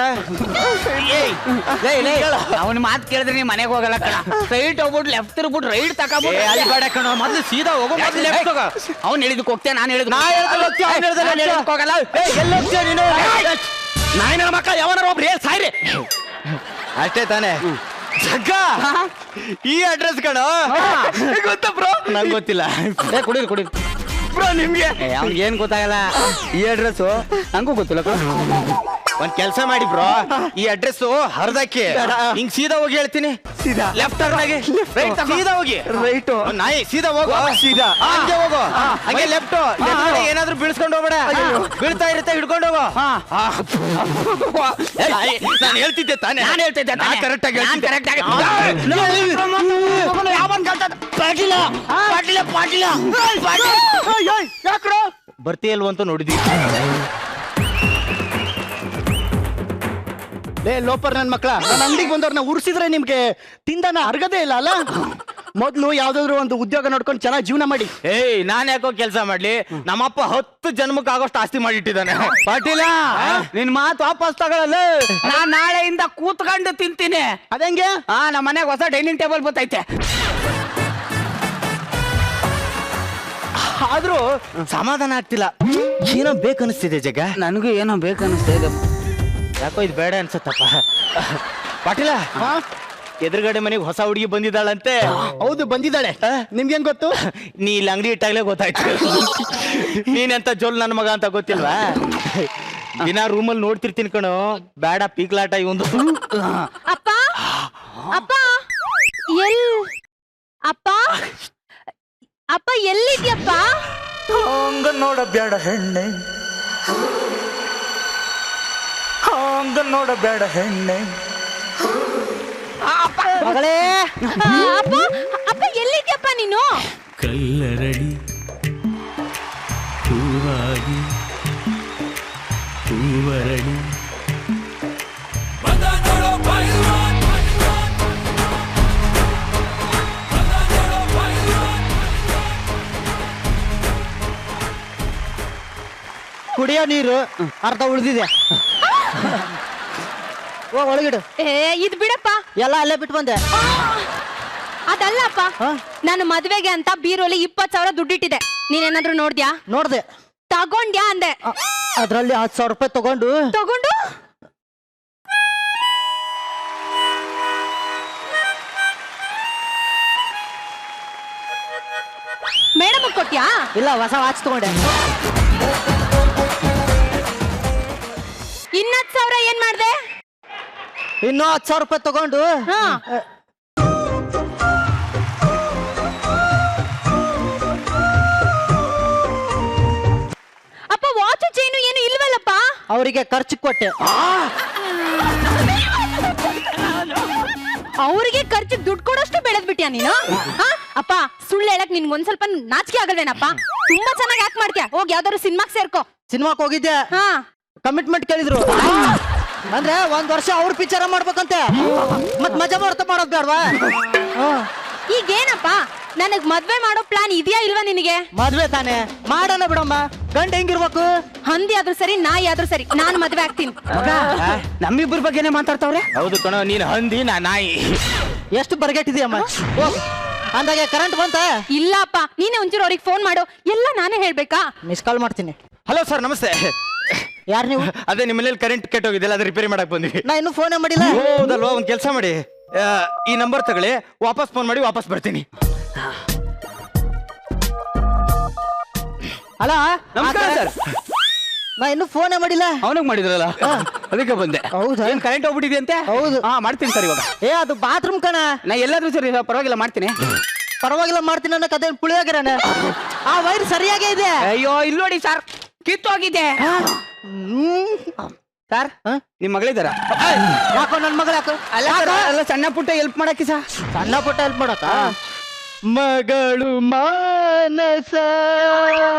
ಅವನ ಮಾತು ಕೇಳಿದ್ರೆ ನೀ ಮನೆಗೆ ಹೋಗಲ್ಲ ಕಣ. ಸ್ಟ್ರೈಟ್ ಹೋಗ್ಬಿಟ್ಟು ಲೆಫ್ಟ್ ತಿರ್ಬಿಟ್ಟು ರೈಟ್ ತಗೋಬಿಟ್ಟು ಅಲ್ಲಿ ಬೇಡ ಕಣ, ಮೊದ್ಲು ಸೀದಾ ಹೋಗು. ಮೊದ್ಲು ಲೆಫ್ಟ್ ಹೋಗ. ಅವ್ನು ಹೇಳಿದಕ್ಕೆ ಹೋಗ್ತೇನೆ, ನಾನು ಹೇಳಿದ್ ಹೋಗಲ್ಲ. ಎಲ್ಲಿ ಹೋಗ್ತೀಯ ನೀನು? ನಾಯಿನ ಮಕ್ಕ ಯಾವನಾರ ಒಬ್ರು ಹೇಳಿ ಸಾಯ್ರಿ. ಅಷ್ಟೇ ತಾನೇ ಜಗ್ಗ? ಈ ಅಡ್ರೆಸ್ ಕಣ ಗೊತ್ತಾ ಬ್ರೋ? ನಂಗೆ ಗೊತ್ತಿಲ್ಲ. ಕುಡೀರಿ ಕುಡೀರಿ ಬ್ರೋ, ನಿಮ್ಗೆ ಅವ್ನಿಗೆ ಏನ್ ಗೊತ್ತಾಗಲ್ಲ. ಈ ಅಡ್ರೆಸ್ ನಂಗೂ ಗೊತ್ತಿಲ್ಲ. ಒಂದ್ ಕೆಲಸ ಮಾಡಿ ಬ್ರೋ, ಈ ಅಡ್ರೆಸ್ ಹರಿದಾಕಿ ಹಿಂಗ್ ಸೀದಾ ಹೋಗಿ ಹೇಳ್ತೀನಿ. ಸೀದಾ ಲೆಫ್ಟ್ ಟರ್ನ್ ಆಗಿ ರೈಟ್. ಸೀದಾ ಹೋಗಿ ರೈಟ್. ನಾಯಿ ಸೀದಾ ಹೋಗು. ಸೀದಾ ಹಂಗೆ ಹೋಗು. ಹಂಗೆ ಲೆಫ್ಟ್. ಏನಾದ್ರೂ ಬೀಳ್ಸ್ಕೊಂಡು ಹೋಗ್ಬೇಡ. ಬೀಳ್ತಾ ಇರುತ್ತೆ, ಹಿಡ್ಕೊಂಡು ಹೋಗು. ನಾನು ಹೇಳ್ತಿದ್ದೆ ತಾನೇ? ನಾನು ಹೇಳ್ತಿದ್ದೆ ಕರೆಕ್ಟ್ ಆಗಿ. ಕರೆಕ್ಟ್ ಆಗಿ. ಪಾಟೀಲ ಪಾಟೀಲ ಪಾಟೀಲ ಯಾಕ್ರೋ ಬರ್ತೀಯಲ್ವ ಅಂತ ನೋಡಿದ್ವಿ. ಲೇ ಲೋಪರ್ ನನ್ ಮಕ್ಳ, ನನ್ನ ಅಂಗಡಿಗೆ ಬಂದವ್ರನ್ನ ಉರ್ಸಿದ್ರೆ ನಿಮ್ಗೆ ತಿಂದನ ಅರ್ಗದೇ ಇಲ್ಲ ಅಲ್ಲ? ಮೊದ್ಲು ಯಾವ್ದಾದ್ರು ಒಂದು ಉದ್ಯೋಗ ನೋಡ್ಕೊಂಡು ಚೆನ್ನಾಗಿ ಜೀವನ ಮಾಡಿ. ಏಯ್, ನಾನ್ ಯಾಕೋ ಕೆಲಸ ಮಾಡ್ಲಿ? ನಮ್ಮಪ್ಪ 10 ಜನ್ಮಕ್ಕೆ ಆಗೋಷ್ಟು ಆಸ್ತಿ ಮಾಡಿಟ್ಟಿದ್ದಾನೆ. ಪಾಟೀಲ, ನಿನ್ ಮಾತು ವಾಪಸ್ ತಗೊಳ್ಳಲ್ಲ. ನಾನ್ ನಾಳೆಯಿಂದ ಕೂತ್ಕೊಂಡು ತಿಂತೀನಿ. ಅದಂಗೆ? ನಮ್ಮ ಮನೆಗೆ ಹೊಸ ಡೈನಿಂಗ್ ಟೇಬಲ್ ಬತ್ತೈತೆ. ಆದ್ರೂ ಸಮಾಧಾನ ಆಗ್ತಿಲ್ಲ. ಏನೋ ಬೇಕನ್ನಿಸ್ತಿದೆ ಜಗ. ನನಗೂ ಏನೋ ಬೇಕನ್ನಿಸ್ತಾ ಇದೆ. ಯಾಕೋ ಇದು ಬೇಡ ಅನ್ಸತ್ತಪ್ಪ. ಪಾಟೀಲ, ಎದುರುಗಡೆ ಮನೆಗೆ ಹೊಸ ಹುಡುಗಿ ಬಂದಿದ್ದಾಳಂತೆ. ಹೌದು, ಬಂದಿದ್ದಾಳೆ. ನಿಮ್ಗೇನ್ ಗೊತ್ತು? ನೀ ಇಲ್ಲಿ ಅಂಗಡಿ ಇಟ್ಟಾಗ್ಲೇ ಗೊತ್ತಾಯ್ತು. ನೀನೆಂತ ಜೋಲ್ ನನ್ನ ಮಗ ಅಂತ ಗೊತ್ತಿಲ್ವಾ? ದಿನ ರೂಮಲ್ಲಿ ನೋಡ್ತಿರ್ತೀನಿ ಕಣೋ. ಬೇಡ ಪೀಕ್ಲಾಟ ಇವಂದು. ಅಪ್ಪ ಅಪ್ಪ ಅಪ್ಪ ಅಪ್ಪ ಎಲ್ಲಿದ್ಯಪ್ಪ? ಹಂಗ ನೋಡಬೇಡ ಹೆಣ್ಣೆ, ಹಂಗ ನೋಡಬೇಡ ಹೆಣ್ಣೆ. ಮಗಳೇ, ಅಪ್ಪ ಅಪ್ಪ ಎಲ್ಲಿದ್ಯಪ್ಪ ನೀನು? ಕಲ್ಲರಡಿ ಹೂವಾಗಿ ಹೂವರಡಿ ಕುಡಿಯೋ ನೀರು ಅರ್ಧ ಉಳಿದಿದೆ. ಒಳಗಿಡು. ಇದ್ ಬಿಡಪ್ಪ. ಎಲ್ಲ ಅಲ್ಲೇ ಬಿಟ್ಟು ಬಂದೆ. ಅದಲ್ಲಪ್ಪ, ನಾನು ಮದ್ವೆಗೆ ಅಂತ ಬೀರೋಲಿ 20,000 ದುಡ್ಡಿಟ್ಟಿದೆ. ನೀನೇನಾದ್ರೂ ನೋಡ್ದ್ಯಾ? ನೋಡ್ದೆ. ತಗೊಂಡ್ಯಾ ಅಂದೆ. ಅದ್ರಲ್ಲಿ 10,000 ರೂಪಾಯಿ ತಗೊಂಡು ಮೇಡಮ್ ಕೊಟ್ಯಾ? ಇಲ್ಲ, ಹೊಸ ವಾಚ್ ತಗೊಂಡೆ. ಇನ್ನ 10,000 ಏನ್ ಮಾಡ್ದೆ? ಇನ್ನೂ 10,000 ರೂಪಾಯಿ ತಗೊಂಡು ಅಪ್ಪ ವಾಚ್ ಚೈನು ಏನು ಇಲ್ವಲ್ಲಪ್ಪ? ಅವರಿಗೆ ಖರ್ಚು ಕೊಟ್ಟೆ. ಅವ್ರಿಗೆ ಖರ್ಚಿಗೆ ದುಡ್ಡು ಕೊಡೋಷ್ಟು ಬೆಳೆದ್ಬಿಟ್ಯಾ ನೀನು? ಅಪ್ಪ, ಸುಳ್ಳು ಹೇಳಕ್ ನಿನ್ಗೊಂದ್ ಸ್ವಲ್ಪ ನಾಚಿಕೆ ಆಗಲ್ವೇನಪ್ಪ? ತುಂಬಾ ಚೆನ್ನಾಗಿ ಯಾಕೆ ಮಾಡ್ತೀಯ? ಹೋಗಿ ಯಾವ್ದಾದ್ರು ಸಿನಿಮಾಗ್ ಸೇರ್ಕೋ. ಸಿನಿಮಾಕ್ ಹೋಗಿದ್ದೆ. ಕಮಿಟ್ಮೆಂಟ್ ಕೇಳಿದ್ರು. ಅಂದ್ರೆ 1 ವರ್ಷ ಅವ್ರ ಪಿಕ್ಚರ್ ಮಾಡ್ಬೇಕಂತೆ. ಮತ್ ಮಜಾ ಮಾಡೋದ್ ಬೇಡವಾ? ಈಗೇನಪ್ಪ, ನನಗ್ ಮದ್ವೆ ಮಾಡೋ ಪ್ಲಾನ್ ಇದೆಯಾ ಇಲ್ವಾ ನಿನಗೆ? ಮದ್ವೆ ತಾನೆ ಮಾಡೋಣ ಬಿಡಮ್ಮ. ಗಂಡ ಹೆಂಗಿರ್ಬೇಕು? ಹಂದಿ ಆದ್ರೂ ಸರಿ, ನಾಯಿ ಆದ್ರೂ ಸರಿ, ನಾನ್ ಮದ್ವೆ ಆಗ್ತೀನಿ. ನಮ್ಮಿಬ್ಬರ ಬಗ್ಗೆನೇ ಮಾತಾಡ್ತಾವ್ರೆ. ಹೌದು ಕಣೋ, ನೀನ್ ಹಂದಿ, ನಾ ನಾಯಿ. ಎಷ್ಟು ಬರ್ಗೆಟ್ಟಿದ್ಯಮ್ಮ. ಅಂದಾಗೆ ಕರೆಂಟ್ ಬಂತ ಇಲ್ಲಪ್ಪ ನೀನೇ ಒಂಚೂರು ಅವ್ರಿಗೆ ಫೋನ್ ಮಾಡು ಎಲ್ಲ ನಾನೇ ಹೇಳ್ಬೇಕಾ ಮಿಸ್ ಕಾಲ್ ಮಾಡ್ತೀನಿ. ಹಲೋ ಸರ್ ನಮಸ್ತೆ. ಯಾರು ನೀವು? ಅದೇ ನಿಮ್ಮ ಮನೇಲಿ ಕರೆಂಟ್ ಕೆಟ್ಟೋಗಿದ್ದೆಲ್ಲ ಅದು ರಿಪೇರಿ ಮಾಡಕ್ ಬಂದ್ವಿ. ನಾ ಇನ್ನೂ ಫೋನೇ ಮಾಡಿಲ್ಲ. ಹೌದಲ್ವಾ, ಒಂದ್ ಕೆಲಸ ಮಾಡಿ, ಈ ನಂಬರ್ ತಗೊಳ್ಳಿ, ವಾಪಸ್ ಫೋನ್ ಮಾಡಿ ವಾಪಸ್ ಬರ್ತೀನಿ. ಅಲ್ಲ ನಮಸ್ಕಾರ ಸರ್. ನಾ ಇನ್ನೂ ಫೋನೇ ಮಾಡಿಲ್ಲ. ಅವನಿಗೆ ಮಾಡಿದ್ರಲ್ಲ ಅದಕ್ಕೆ ಬಂದೆ. ಹೌದಾ? ಏನ್ ಕರೆಂಟ್ ಹೋಗ್ಬಿಟ್ಟಿದೆ ಅಂತೆ? ಹೌದು. ಹಾ ಮಾಡ್ತೀನಿ ಸರ್ ಇವಾಗ. ಅದು ಬಾತ್ರೂಮ್ ಕಣ. ನಾ ಎಲ್ಲಾದ್ರೂ ಸರಿ ಪರವಾಗಿಲ್ಲ ಮಾಡ್ತೀನಿ. ಪರವಾಗಿಲ್ಲ ಮಾಡ್ತೀನಿ ಅನ್ನೋ ಕತೆ ಪುಳಿಯಾಗಿರಾನ. ಆ ವೈರ್ ಸರಿಯಾಗೇ ಇದೆ. ಅಯ್ಯೋ ಇಲ್ಲಿ ನೋಡಿ ಸರ್, ಕಿತ್ತೋಗಿದೆ ಸರ್. ನಿಮ್ ಮಗಳಿದಾರ? ಯಾಕೋ ನನ್ ಮಗಳ ಯಾಕೋ ಅಲ್ಲ sir, ಅಲ್ಲ ಸಣ್ಣ ಪುಟ್ಟ ಹೆಲ್ಪ್ ಮಾಡಕ್ಕೆ ಸರ್. ಸಣ್ಣ ಪುಟ್ಟ ಹೆಲ್ಪ್ ಮಾಡಕ. ಮಗಳು ಮಾನಸ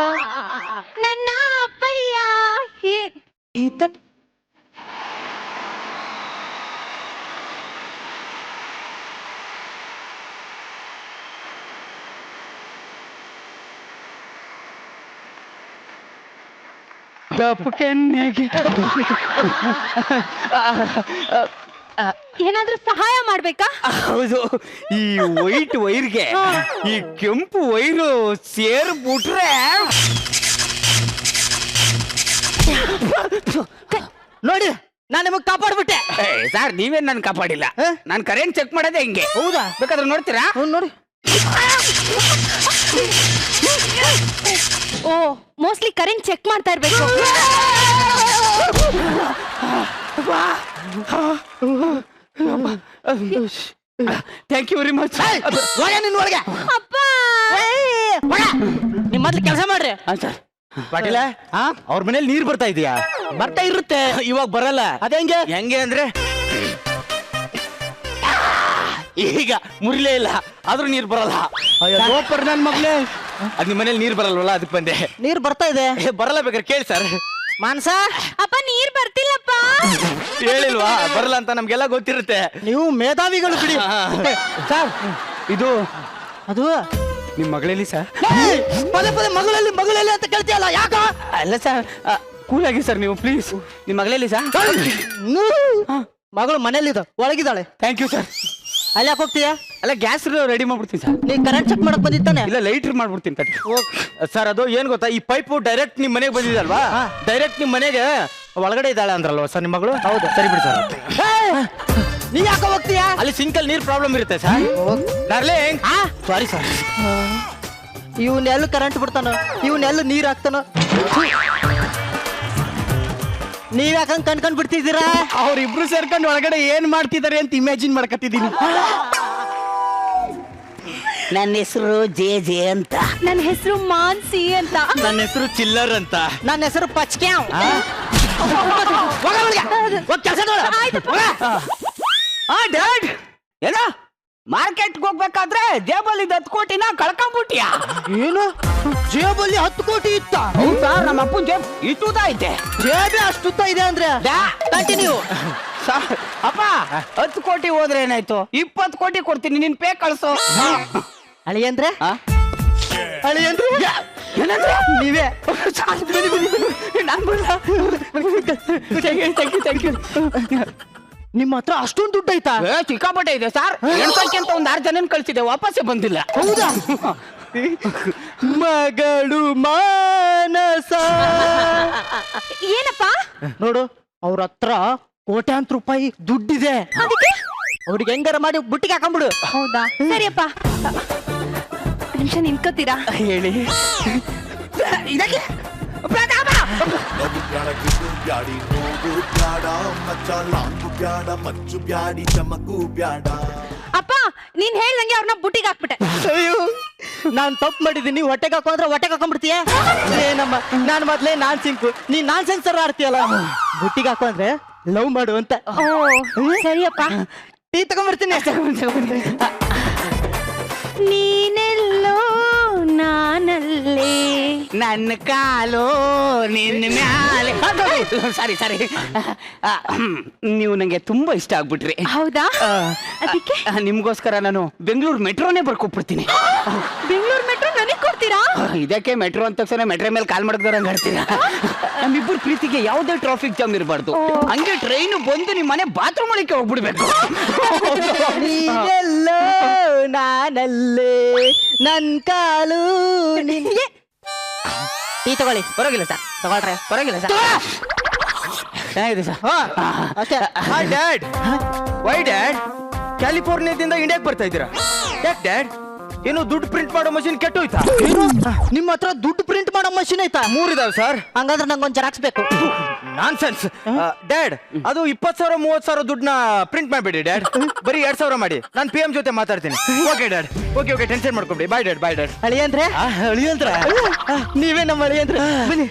ನನ್ನ ಅಪ್ಪಯ್ಯ ಏನಾದ್ರೂ ಸಹಾಯ ಮಾಡ್ಬೇಕಾ? ಹೌದು, ಈ ವೈಟ್ ವೈರ್ಗೆ ಈ ಕೆಂಪು ವೈರು ಸೇರ್ಬಿಟ್ರೆ ನೋಡಿ ನಾನು ನಿಮಗ್ ಕಾಪಾಡ್ಬಿಟ್ಟೆ. ಸರ್ ನೀವೇನ್ ನನ್ ಕಾಪಾಡಿಲ್ಲ, ನಾನ್ ಕರೆಂಟ್ ಚೆಕ್ ಮಾಡೋದೇ ಹಿಂಗೆ. ಹೌದಾ? ಬೇಕಾದ್ರೆ ನೋಡ್ತೀರಾ? ನೋಡಿ. ಓ ಮೋಸ್ಟ್ಲಿ ಕರೆಂಟ್ ಚೆಕ್ ಮಾಡ್ತಾ ಇರ್ಬೇಕು. Thank you very much. ಒಳಗೆ ಅಪ್ಪ ನಿಮ್ ಮೊದ್ಲು ಕೆಲಸ ಮಾಡ್ರಿ. ಸರ್ ಪಾಟೀಲ, ಅವ್ರ ಮನೇಲಿ ನೀರ್ ಬರ್ತಾ ಇದೆಯಾ? ಬರ್ತಾ ಇರುತ್ತೆ, ಇವಾಗ ಬರಲ್ಲ. ಅದೇಂಗೆ? ಹೆಂಗೆ ಅಂದ್ರೆ ಈಗ ಮುರಿಲೇ ಇಲ್ಲ ಆದ್ರೂ ನೀರ್ ಬರಲ್ಲ. ಸೂಪರ್ ನನ್ ಮಗ್ಲೇ. ಅದ್ ನಿಮ್ ಮನೇಲಿ ನೀರ್ ಬರಲ್ವಲ್ಲ, ಅದಕ್ಕೆ ಬಂದೆ. ನೀರ್ ಬರ್ತಾ ಇದೆ. ಬರಲ್ಲ ಬೇಕಾದ್ರೆ ಕೇಳಿ ಸರ್. ಮಾನ್ಸ ಅಪ್ಪ ನೀರ್ ಬರ್ತಿಲ್ಲಪ್ಪ. ಹೇಳಿಲ್ವಾ ಬರಲ್ಲ ಅಂತ? ನಮ್ಗೆಲ್ಲ ಗೊತ್ತಿರುತ್ತೆ. ನೀವು ಮೇಧಾವಿಗಳು ಬಿಡಿ. ಸರ್ ಇದು ಅದು ನಿಮ್ ಮಗಳಲ್ಲಿ ಸರ್. ಪದೇ ಪದೇ ಮಗಳಲ್ಲಿ ಅಂತ ಕೇಳ್ತೀಯಲ್ಲ, ಯಾಕ? ಅಲ್ಲ ಸರ್, ಕೂಲ್ ಆಗಿ ಸರ್ ನೀವು ಪ್ಲೀಸ್. ನಿಮ್ ಮಗಳಲ್ಲಿ ಸರ್. ಮಗಳು ಮನೇಲಿದ ಒಳಗಿದ್ದಾಳೆ. Thank you sir. ಅಲ್ಲಿ ಯಾಕೆ ಹೋಗ್ತೀಯಾ? ಅಲ್ಲ ಗ್ಯಾಸ್ ರೆಡಿ ಮಾಡ್ಬಿಡ್ತೀನಿ ಸರ್. ನೀ ಕರೆಂಟ್ ಚೆಕ್ ಮಾಡಕ್ ಬಂದಿತ್ತಾನೆ? ಇಲ್ಲ ಲೈಟ್ರ್ ಮಾಡ್ಬಿಡ್ತೀನಿ ಸರ್. ಅದು ಏನ್ ಗೊತ್ತಾ, ಈ ಪೈಪ್ ಡೈರೆಕ್ಟ್ ನಿಮ್ ಮನೆಗೆ ಬಂದಿದಲ್ವಾ, ಡೈರೆಕ್ಟ್ ನಿಮ್ ಮನೆಗೆ ಒಳಗಡೆ ಇದ್ದಾಳೆ ಅಂದ್ರಲ್ವಾ ಸರ್ ನಿಮ್ಮ ಮಗಳು? ಹೌದು. ಸರಿ ಬಿಡಿ ಸರ್. ನೀ ಯಾಕೆ ಹೋಗ್ತೀಯಾ? ಅಲ್ಲಿ ಸಿಂಕಲ್ ನೀರ್ ಪ್ರಾಬ್ಲಮ್ ಇರುತ್ತೆ ಸರ್. Darling sorry sir. ಇವನ್ನೆಲ್ಲ ಕರೆಂಟ್ ಬಿಡ್ತಾನ, ಇವನ್ನೆಲ್ಲ ನೀರ್ ಹಾಕ್ತಾನ. ನೀವ್ ಯಾಕಂಗ್ ಕಣ್ಕೊಂಡ್ ಬಿಡ್ತಿದ್ದೀರಾ? ಅವ್ರಿಬ್ರು ಸೇರ್ಕೊಂಡು ಒಳಗಡೆ ಏನ್ ಮಾಡ್ತಿದ್ದಾರೆ ಅಂತ ಇಮ್ಯಾಜಿನ್ ಮಾಡ್ಕತ್ತಿದ್ದೀನಿ. ನನ್ನ ಹೆಸರು ಜೆ ಜೆ ಅಂತ. ನನ್ನ ಹೆಸರು ಮಾನ್ಸಿ ಅಂತ. ನನ್ನ ಹೆಸರು ಚಿಲ್ಲರ್ ಅಂತ. ನನ್ನ ಹೆಸರು ಪಚ್ಕ್ಯಾವ್. ಡ್ಯಾಡ್ ಏನೋ ಮಾರ್ಕೆಟ್ಗೆ ಹೋಗ್ಬೇಕಾದ್ರೆ ಜೇಬಲ್ಲಿ 10 ಕೋಟಿನ ಕಳ್ಕೊಂಡ್ಬಿಟ್ಯಾ? ಏನು ಜೇಬಲ್ಲಿ 10 ಕೋಟಿ ಇತ್ತ? ಹೌದಾ? ನಮ್ಮ ಅಪ್ಪನ ಜೇಬ್ ಇಟ್ಟುದ ಐತೆ. ಜೇಬೆ ಅಷ್ಟುತ್ತ ಇದೆ ಅಂದ್ರೆ ಕಂಟಿನ್ಯೂ. ಅಪ್ಪ 10 ಕೋಟಿ ಹೋದ್ರೆ ಏನಾಯ್ತು, 20 ಕೋಟಿ ಕೊಡ್ತೀನಿ, ನಿನ್ ಪೇ ಕಳ್ಸು. ಅಳಿಯಂದ್ರೆ ಅಳಿಯಂದ್ರೆ ಏನಂದ್ರೆ ನೀವೇ. Thank you. ನಿಮ್ಮ ಹತ್ರ ಅಷ್ಟೊಂದು ದುಡ್ಡು ಐತಾ? ಸಿಕ್ಕಾಪಟ್ಟೆ ಇದೆ ಸರ್. ಎಣ್ಸಕ್ಕೆ ಅಂತ ಒಂದ್ 6 ಜನನ್ ಕಳ್ಸಿದೆ, ವಾಪಸ್ಸೇ ಬಂದಿಲ್ಲ. ಹೌದಾ? ಮಗಳು ಮಾನಸ. ಏನಪ್ಪ? ನೋಡು ಅವ್ರ ಹತ್ರ ಕೋಟ್ಯಾಂತರ ರೂಪಾಯಿ ದುಡ್ಡಿದೆ. ಅವ್ರಿಗೆ ಹೆಂಗಾರ ಮಾಡಿ ಬುಟ್ಟಿಗೆ ಹಾಕೊಂಡ್ಬಿಡು. ಹೌದಾ? ಸರಿಯಪ್ಪ, ನಿಮಿಷ ನಿಂತ್ಕೋತೀರಾ? ಹೇಳಿ. ಇದಕ್ಕೆ ಪ್ರತಾಪ ಬ್ಯಾಡ ಗಿಡ್ಡು ಬ್ಯಾಡಿ ನೋಡು ಬ್ಯಾಡ ಮಚ್ಚ ಲಾಂಗು ಬ್ಯಾಡ ಮಚ್ಚು ಬ್ಯಾಡಿ ಚಮಕು ಬ್ಯಾಡ. ಅಪ್ಪ ನೀನ್ ಹೇಳ್ದಂಗೆ ಅವ್ರನ್ನ ಬುಟ್ಟಿಗೆ ಹಾಕ್ಬಿಟ್ಟೆ. ಅಯ್ಯೋ ನಾನ್ ತಪ್ಪು ಮಾಡಿದೀನಿ. ಹೊಟ್ಟೆಗೆ ಹಾಕೊಂಡ್ರೆ ಹೊಟ್ಟೆಗೆ ಹಾಕೊಂಡ್ಬಿಡ್ತೀಯ? ಏನಮ್ಮ, ನಾನ್ ಮೊದ್ಲೇ ನಾನ್ ಸಿಂಕು, ನೀನ್ ನಾನ್ ಸೆನ್ಸರ್ ಆಡ್ತೀಯಲ್ಲ. ಬುಟ್ಟಿಗೆ ಹಾಕೊಂಡ್ರೆ ಲವ್ ಮಾಡು ಅಂತ. ಸರಿಯಪ್ಪ, ಟೀ ತಗೊಂಡ್ಬರ್ತೀನಿ. ನೀನೆಲ್ಲೋ ನಾನಲ್ಲೇ, ನನ್ನ ಕಾಲು ನಿನ್ನ ಮ್ಯಾಲೆ. ಸಾರಿ ನೀವು ನಂಗೆ ತುಂಬಾ ಇಷ್ಟ ಆಗ್ಬಿಟ್ರಿ. ಹೌದಾ? ಅದಕ್ಕೆ ನಿಮ್ಗೋಸ್ಕರ ನಾನು ಬೆಂಗಳೂರು ಮೆಟ್ರೋನೇ ಬರ್ಕೊಟ್ಬಿಡ್ತೀನಿ. ಬೆಂಗಳೂರು ಮೆಟ್ರೋ ನನಗ್ ಕೊಡ್ತೀರಾ? ಇದಕ್ಕೆ ಮೆಟ್ರೋ ಅಂತ ತಕ್ಷಣ ಮೆಟ್ರೋ ಮೇಲೆ ಕಾಲ್ ಮಾಡಕ್ದವ್ರಂಗ್ ಆಡ್ತೀರಾ? ನಮ್ಮಿಬ್ಬರು ಪ್ರೀತಿಗೆ ಯಾವುದೇ ಟ್ರಾಫಿಕ್ ಜಾಮ್ ಇರಬಾರ್ದು. ಹಂಗೆ ಟ್ರೈನ್ ಬಂದು ನಿಮ್ ಮನೆ ಬಾತ್ರೂಮ್ ಒಳಕ್ಕೆ ಹೋಗ್ಬಿಡ್ಬೇಕು. ನೀನೆಲ್ಲ ನೀನೆಲ್ಲೋ ನಾನಲ್ಲೇ ನನ್ ಕಾಲು ನಿನ್ಗೆ ಟೀ ತಗೊಳ್ಳಿ. ಪರವಾಗಿಲ್ಲ ಸರ್, ತಗೊಳ್ರೆ. ಪರವಾಗಿಲ್ಲ ಸರ್. ಚೆನ್ನಾಗಿದೆ ಸರ್. ಅಷ್ಟೇ. Hi dad. ವೈ ಡ್ಯಾಡ್ ಕ್ಯಾಲಿಫೋರ್ನಿಯಾದಿಂದ ಇಂಡಿಯಾಕ್ ಬರ್ತಾ ಇದ್ದೀರಾ? ಯಾಕೆ ಡ್ಯಾಡ್? ಏನು ದುಡ್ಡು ಪ್ರಿಂಟ್ ಮಾಡೋ ಮಷಿನ್ ಕೆಟ್ಟೋಯ್ತಾ? ನಿಮ್ಮ ಹತ್ರ ದುಡ್ಡು ಪ್ರಿಂಟ್ ಮಾಡೋ ಮಷಿನ್ ಐತಾ? 3 ಇದಾವೆ ಸರ್. ಹಂಗಂದ್ರೆ ನಂಗೊಂದ್ ಜೆರಾಕ್ಸ್ ಬೇಕು. Nonsense dad. ಅದು 20,000 30,000 ದುಡ್ಡನ್ನ ಪ್ರಿಂಟ್ ಮಾಡ್ಬೇಡಿ ಡ್ಯಾಡ್, ಬರೀ 2,000 ಮಾಡಿ. ನಾನು PM ಜೊತೆ ಮಾತಾಡ್ತೀನಿ. ಓಕೆ ಡ್ಯಾಡ್, ಓಕೆ ಟೆನ್ಷನ್ ಮಾಡ್ಕೊಬೇಡಿ. Bye dad, bye dad. ಅಳಿಯಂದ್ರೆ ಅಳಿಯಂತ್ರ ನೀವೇ ನಮ್ಮ ಅಳಿಯಂದ್ರೆ. ಬನ್ನಿ.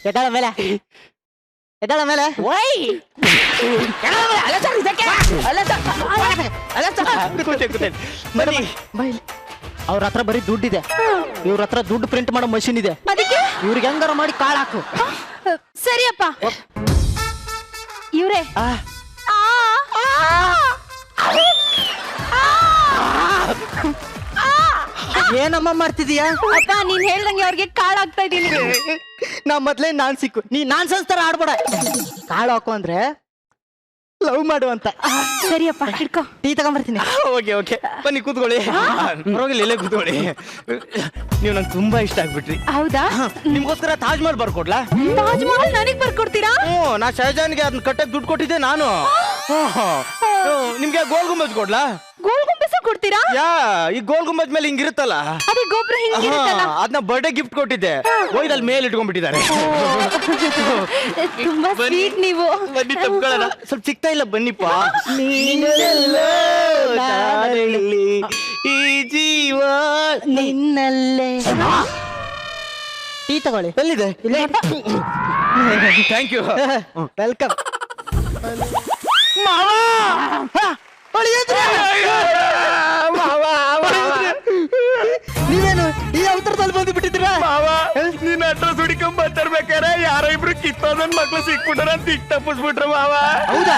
ಎದ್ದಾಳ ಮೇಲೆ, ಎದ್ದಾಳ ಮೇಲೆ. ಬನ್ನಿ. ಅವ್ರ ಹತ್ರ ಬರೀ ದುಡ್ಡಿದೆ, ಇವ್ರ ಹತ್ರ ದುಡ್ಡು ಪ್ರಿಂಟ್ ಮಾಡೋ ಮಷಿನ್ ಇದೆ. ಅದಕ್ಕೆ ಇವ್ರಿಗೆ ಹೆಂಗಾರ ಮಾಡಿ ಕಾಳ್ ಹಾಕು. ಸರಿಯಪ್ಪ. ಇವ್ರೆ ಏನಮ್ಮ ಮಾಡ್ತಿದೀಯಾ? ಅಪ್ಪ ನೀನ್ ಹೇಳ್ದಂಗೆ ಅವ್ರಿಗೆ ಕಾಳಾಗ್ತಾ ಇದೀನಿ. ನಾ ಮೊದ್ಲೇ ನಾನ್ ಸಿಕ್ಕು, ನೀ ನಾನ್ ತರ ಆಡ್ಬೇಡ. ಕಾಳು ಹಾಕು ಅಂದ್ರೆ ಲವ್ ಮಾಡು ಅಂತ. ಸರಿಯಪ್ಪ ಹಿಡ್ಕೋ. ಟೀ ತಗೊಂಡ್ಬರ್ತೀನಿ. ಓಕೆ ಬನ್ನಿ ಕೂತ್ಕೊಳ್ಳಿ. ಪರವಾಗಿಲ್ಲ, ಇಲ್ಲೇ ಕೂತ್ಕೊಳ್ಳಿ. ನೀವು ನಂಗೆ ತುಂಬಾ ಇಷ್ಟ ಆಗ್ಬಿಟ್ರಿ. ಹೌದಾ? ನಿಮ್ಗೋಸ್ಕರ ತಾಜ್ ಮಹಲ್ ಬರ್ಕೊಡ್ಲಾ? ತಾಜ್ ಮಹಲ್ ನನಗ್ ಬರ್ಕೊಡ್ತೀರಾ? ನಾ ಶಹಜಾನ್ಗೆ ಅದನ್ನ ಕಟ್ಟಕ್ ದುಡ್ಡು ಕೊಟ್ಟಿದ್ದೆ ನಾನು. ನಿಮ್ಗೆ ಗೋಲ್ ಗುಂಬಜ್ ಕೊಡ್ಲಾ? ಗೋಲ್ ಗುಂಬಸ ಕೊಡ್ತೀರಾ? ಈ ಗೋಲ್ ಗುಂಬಜ್ ಮೇಲೆ ಹಿಂಗಿರುತ್ತಲ್ಲ, ಅದೇ ಗೋಪುರ ಹಿಂಗಿರುತ್ತಲ್ಲ, ಅದನ್ನ ಬರ್ಡೇ ಗಿಫ್ಟ್ ಕೊಟ್ಟಿದ್ದೆ. ಒಯ್ದಲ್ಲಿ ಮೇಲೆ ಇಟ್ಕೊಂಡ್ಬಿಟ್ಟಿದ್ದಾರೆ. ತುಂಬಾ ಸ್ವೀಟ್ ನೀವು. ಬನ್ನಿ ತಪ್ಕೊಳ್ಳೋಣ. ಸ್ವಲ್ಪ ಸಿಗ್ತಾ ಇಲ್ಲ, ಬನ್ನಿಪ್ಪ. ಈ ಜೀವ ನಿನ್ನಲ್ಲೇ. ಟೀ ತಗೊಳ್ಳಿ. ಎಲ್ಲಿದೆ? Thank you. ವೆಲ್ಕಮ್. ನೀವೇನು ಈ ಅವತಾರದಲ್ಲಿ ಬಂದು ಬಿಟ್ಟಿದ್ದೀರಾ? ನೀನ್ ಅಡ್ರೆಸ್ ಹುಡಿಕೊಂಡ್ ಬರ್ತಿರ್ಬೇಕಾರೆ ಯಾರೋ ಇಬ್ರು ಕಿತ್ತೋದನ್ ಮಕ್ಳು ಸಿಕ್ಬಿಟ್ಟಾರ ಅಂತ ಈಗ ತಪ್ಪಿಸ್ಬಿಟ್ರ ಮಾವ. ಹೌದಾ?